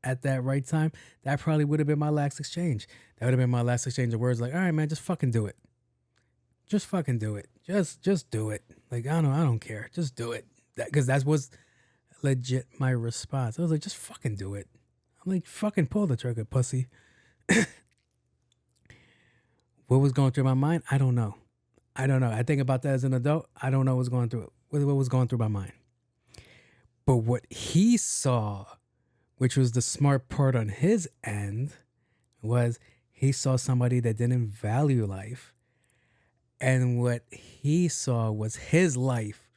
Speaker 2: at that right time, that probably would have been my last exchange. That would have been my last exchange of words like, all right, man, just fucking do it. Just fucking do it. Just do it. Like, I don't care. Just do it. Because that was legit my response. I was like, just fucking do it. I'm like, fucking pull the trigger, pussy. What was going through my mind? I don't know. I think about that as an adult. I don't know what was going through my mind. But what he saw, which was the smart part on his end, was he saw somebody that didn't value life. And what he saw was his life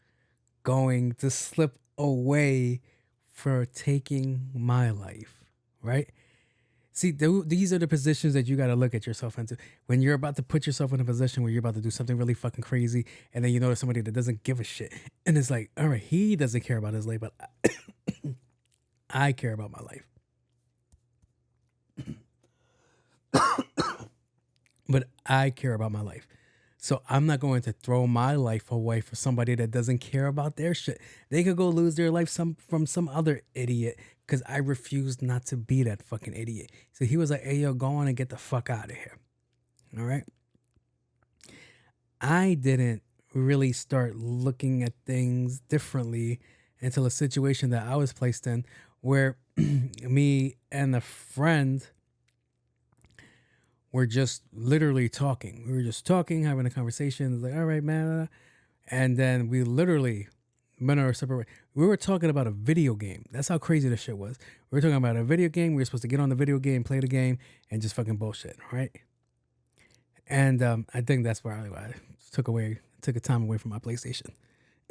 Speaker 2: going to slip away for taking my life, right? See, these are the positions that you got to look at yourself into. When you're about to put yourself in a position where you're about to do something really fucking crazy, and then you notice somebody that doesn't give a shit. And it's like, all right, he doesn't care about his life, but I care about my life. But I care about my life. So I'm not going to throw my life away for somebody that doesn't care about their shit. They could go lose their life from some other idiot because I refuse not to be that fucking idiot. So he was like, hey, yo, go on and get the fuck out of here. All right? I didn't really start looking at things differently until a situation that I was placed in where me and a friend were just literally talking. We were just talking, having a conversation. It's like, all right, man. And then we literally went our separate way. We were talking about a video game. That's how crazy this shit was. We were talking about a video game. We were supposed to get on the video game, play the game, and just fucking bullshit, right? And I think that's where I took a time away from my PlayStation.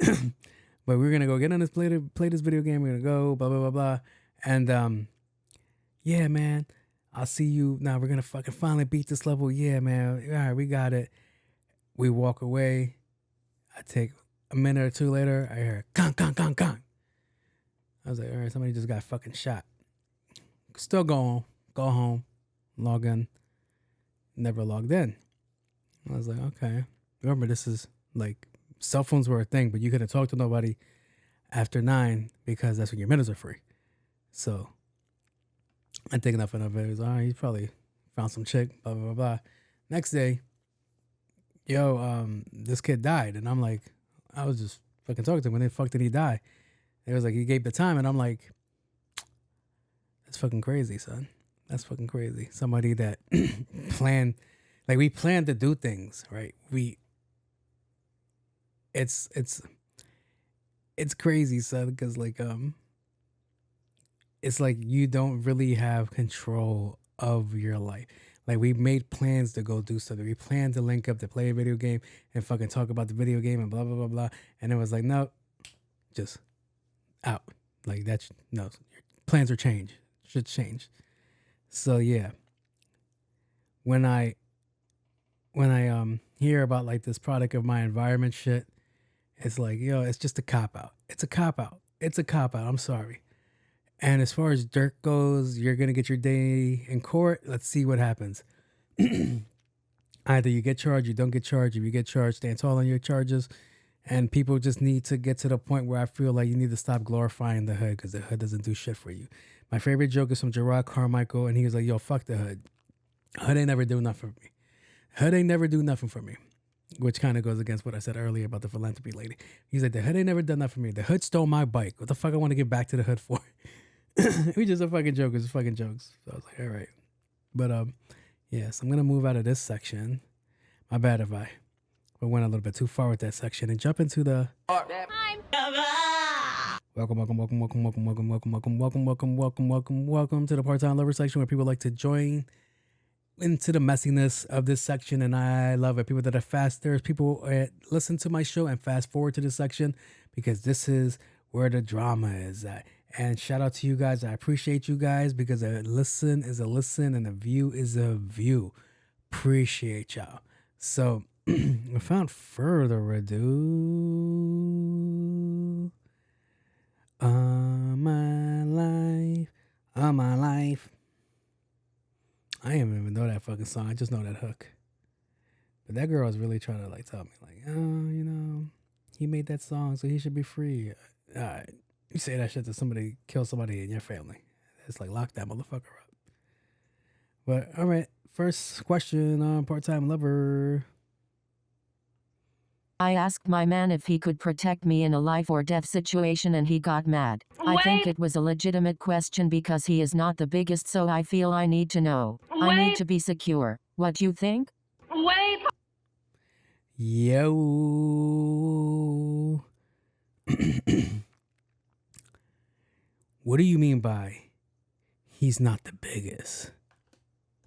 Speaker 2: But we were gonna go get on this play this video game. We're gonna go blah blah blah blah, and yeah, man, I'll see you. Now we're going to fucking finally beat this level. Yeah, man. All right, we got it. We walk away. I take a minute or two later. I hear, gong, gong, gong, gong. I was like, all right, somebody just got fucking shot. Still go home, log in. Never logged in. I was like, okay. Remember, this is like, cell phones were a thing, but you couldn't talk to nobody after 9 because that's when your minutes are free. So I think nothing of it. It was, all right, he probably found some chick, blah, blah, blah, blah. Next day, this kid died. And I'm like, I was just fucking talking to him. When the fuck did he die? It was like, he gave the time. And I'm like, that's fucking crazy, son. That's fucking crazy. Somebody that planned, like we planned to do things, right? It's crazy, son, because like, it's like you don't really have control of your life. Like we made plans to go do something. We planned to link up to play a video game and fucking talk about the video game and blah, blah, blah, blah. And it was like, no, just out. Like that's, no, your plans are changed. Should change. So yeah, when I hear about like this product of my environment shit, it's like, it's just a cop out. It's a cop out. It's a cop out. I'm sorry. And as far as Dirk goes, you're gonna get your day in court. Let's see what happens. Either you get charged, you don't get charged. If you get charged, stand tall on your charges. And people just need to get to the point where I feel like you need to stop glorifying the hood because the hood doesn't do shit for you. My favorite joke is from Gerard Carmichael, and he was like, yo, fuck the hood. Hood ain't never do nothing for me. Hood ain't never do nothing for me. Which kind of goes against what I said earlier about the philanthropy lady. He's like, the hood ain't never done that for me. The hood stole my bike. What the fuck I want to give back to the hood for? It was just a fucking joke. It was fucking jokes. So I was like, all right. But yes, I'm going to move out of this section. My bad if I went a little bit too far with that section and jump into the... Welcome to the Part-Time Lover section where people like to join into the messiness of this section, and I love it. People that are fast, there's people that listen to my show and fast forward to this section because this is where the drama is at. And shout out to you guys. I appreciate you guys because a listen is a listen and a view is a view. Appreciate y'all. So without further ado, all my life. I didn't even know that fucking song. I just know that hook. But that girl was really trying to like tell me like, he made that song, so he should be free. You say that shit to somebody, kill somebody in your family. It's like lock that motherfucker up. But all right, first question on Part-Time Lover.
Speaker 17: I asked my man if he could protect me in a life or death situation and he got mad. I think it was a legitimate question because he is not the biggest, so I feel I need to know. I need to be secure. What you think?
Speaker 2: Yo. What do you mean by he's not the biggest?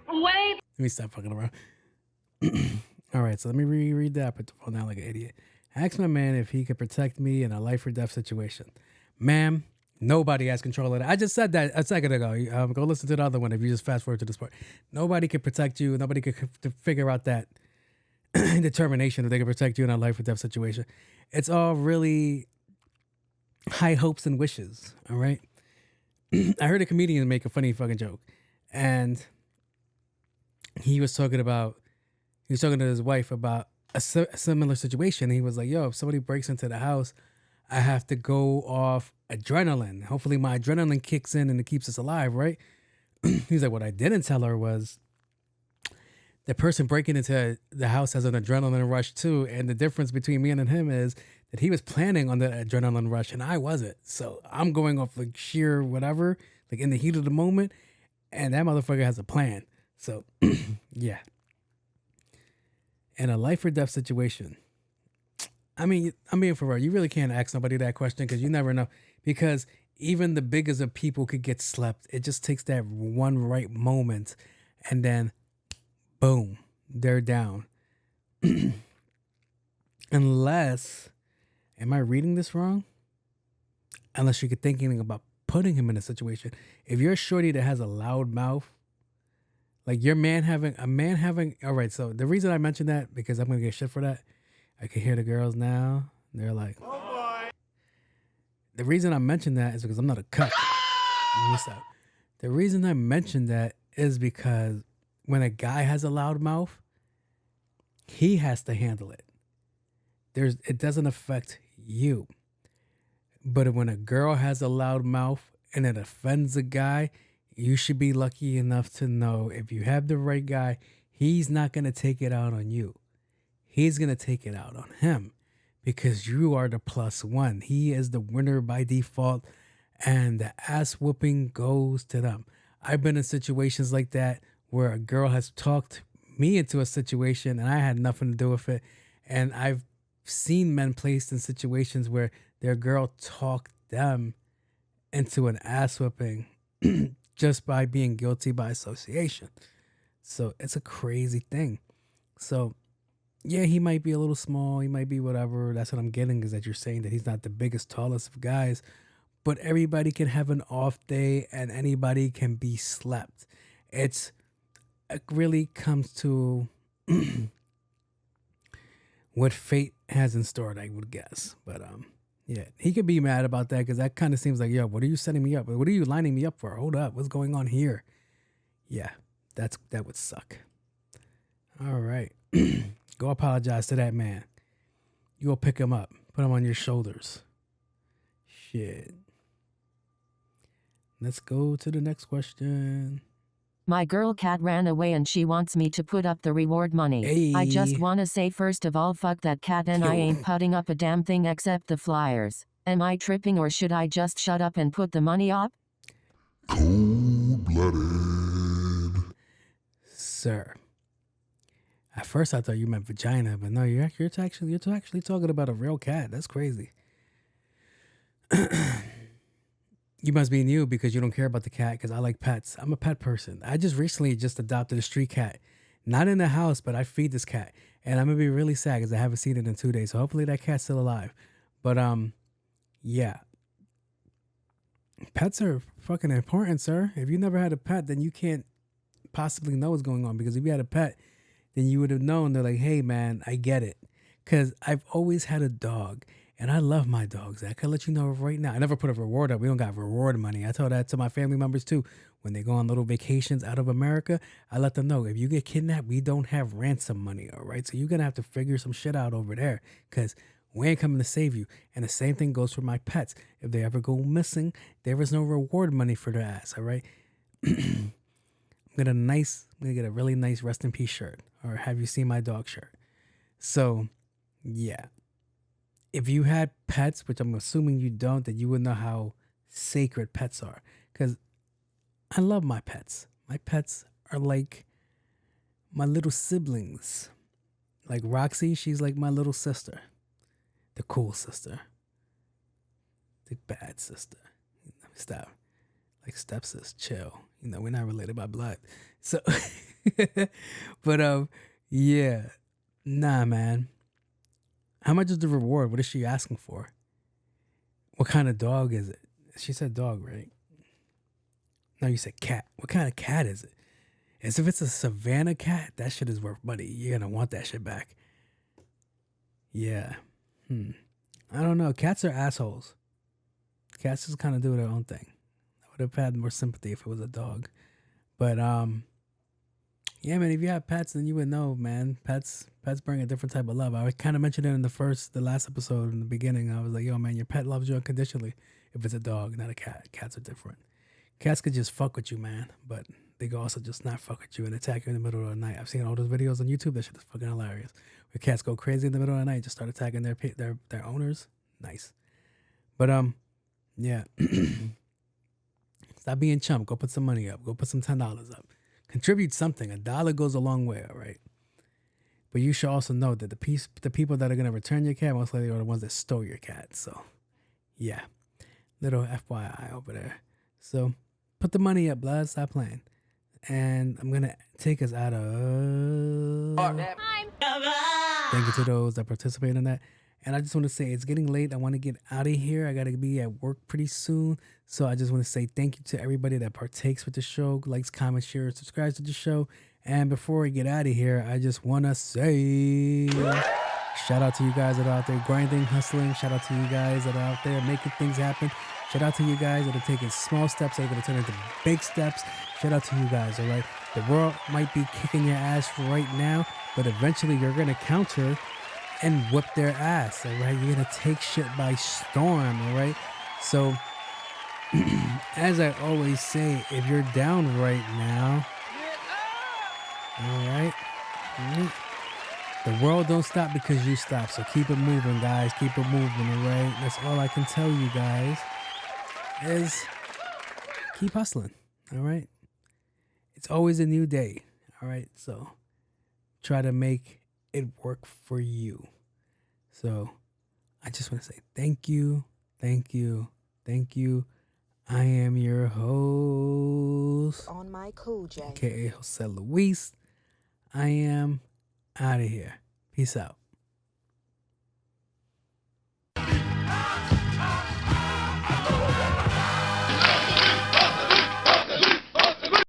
Speaker 2: Let me stop fucking around. All right, so let me reread that. I put the phone down like an idiot. I asked my man if he could protect me in a life or death situation. Ma'am, nobody has control of that. I just said that a second ago. Go listen to the other one if you just fast forward to this part. Nobody can protect you. Nobody can figure out that determination if they can protect you in a life or death situation. It's all really high hopes and wishes, all right? I heard a comedian make a funny fucking joke, and he was talking to his wife about a similar situation. He was like, yo, if somebody breaks into the house, I have to go off adrenaline. Hopefully my adrenaline kicks in and it keeps us alive, right? He's like, what I didn't tell her was the person breaking into the house has an adrenaline rush too. And the difference between me and him is that he was planning on the adrenaline rush and I wasn't. So I'm going off like sheer whatever, like in the heat of the moment. And that motherfucker has a plan. So yeah. In a life or death situation, I mean, I'm being for real. You really can't ask somebody that question because you never know. Because even the biggest of people could get slept. It just takes that one right moment and then boom, they're down. Unless, am I reading this wrong? Unless you're thinking about putting him in a situation. if you're a shorty that has a loud mouth, like a man having, all right, so the reason I mentioned that, because I'm going to get shit for that. I can hear the girls now. They're like, oh boy. The reason I mentioned that is because I'm not a cuck. The reason I mentioned that is because when a guy has a loud mouth, he has to handle it. It doesn't affect you. But when a girl has a loud mouth and it offends a guy, you should be lucky enough to know if you have the right guy, he's not going to take it out on you. He's going to take it out on him because you are the plus one. He is the winner by default, and the ass whooping goes to them. I've been in situations like that where a girl has talked me into a situation and I had nothing to do with it. And I've seen men placed in situations where their girl talked them into an ass whooping just by being guilty by association. So it's a crazy thing. So yeah, he might be a little small. He might be whatever. That's what I'm getting, is that you're saying that he's not the biggest, tallest of guys. But everybody can have an off day and anybody can be slept. It really comes to what fate has in store, I would guess. But yeah, he could be mad about that because that kind of seems like, yo, what are you setting me up? What are you lining me up for? Hold up, what's going on here? Yeah, that would suck. All right, go apologize to that man. You go pick him up, put him on your shoulders. Shit. Let's go to the next question.
Speaker 17: My girl cat ran away and she wants me to put up the reward money.
Speaker 2: Hey.
Speaker 17: I just want to say, first of all, fuck that cat, and I ain't putting up a damn thing except the flyers. Am I tripping, or should I just shut up and put the money up?
Speaker 1: Cold-blooded.
Speaker 2: Sir. At first I thought you meant vagina, but no, you're actually talking about a real cat. That's crazy. You must be new because you don't care about the cat, because I like pets. I'm a pet person. I just recently adopted a street cat. Not in the house, but I feed this cat. And I'm going to be really sad because I haven't seen it in 2 days. So hopefully that cat's still alive. But yeah. Pets are fucking important, sir. If you never had a pet, then you can't possibly know what's going on. Because if you had a pet, then you would have known. They're like, hey, man, I get it. Because I've always had a dog. And I love my dogs. I can let you know right now. I never put a reward up. We don't got reward money. I tell that to my family members too. When they go on little vacations out of America, I let them know, if you get kidnapped, we don't have ransom money, all right? So you're going to have to figure some shit out over there, because we ain't coming to save you. And the same thing goes for my pets. If they ever go missing, there is no reward money for their ass, all right? I'm going to get a really nice rest in peace shirt, or have you seen my dog shirt? So, yeah. If you had pets, which I'm assuming you don't, then you would know how sacred pets are. Because I love my pets. My pets are like my little siblings. Like Roxy, she's like my little sister. The cool sister. The bad sister. Stop. Like stepsis, chill. You know, we're not related by blood. So, but yeah. Nah, man. How much is the reward? What is she asking for? What kind of dog is it? She said dog, right? No, you said cat. What kind of cat is it? As if it's a Savannah cat, that shit is worth money. You're going to want that shit back. Yeah. I don't know. Cats are assholes. Cats just kind of do their own thing. I would have had more sympathy if it was a dog. But, yeah, man, if you have pets, then you would know, man. Pets bring a different type of love. I kind of mentioned it in the last episode in the beginning. I was like, yo, man, your pet loves you unconditionally if it's a dog, not a cat. Cats are different. Cats could just fuck with you, man, but they could also just not fuck with you and attack you in the middle of the night. I've seen all those videos on YouTube. That shit is fucking hilarious. Where cats go crazy in the middle of the night, just start attacking their owners. Nice. But, yeah. Stop being chump. Go put some money up. Go put some $10 up. Contribute something. $1 goes a long way, all right? But you should also know that the people that are going to return your cat most likely are the ones that stole your cat. So, yeah. Little FYI over there. So, put the money up, blood. Stop playing. And I'm going to take us out of... Thank you to those that participate in that. And I just want to say it's getting late. I want to get out of here. I got to be at work pretty soon. So I just want to say thank you to everybody that partakes with the show, likes, comments, shares, subscribes to the show. And before we get out of here, I just want to say shout out to you guys that are out there grinding, hustling. Shout out to you guys that are out there making things happen. Shout out to you guys that are taking small steps that are going to turn into big steps. Shout out to you guys, all right? The world might be kicking your ass right now, but eventually you're going to counter and whip their ass, all right? You're going to take shit by storm, all right? So, as I always say, if you're down right now, all right? The world don't stop because you stop, so keep it moving, guys. Keep it moving, all right? That's all I can tell you guys is keep hustling, all right? It's always a new day, all right? So try to make it work for you. So I just want to say thank you, thank you, thank you. I am your host,
Speaker 18: on my cool J,
Speaker 2: aka Jose Luis. I am out of here. Peace out.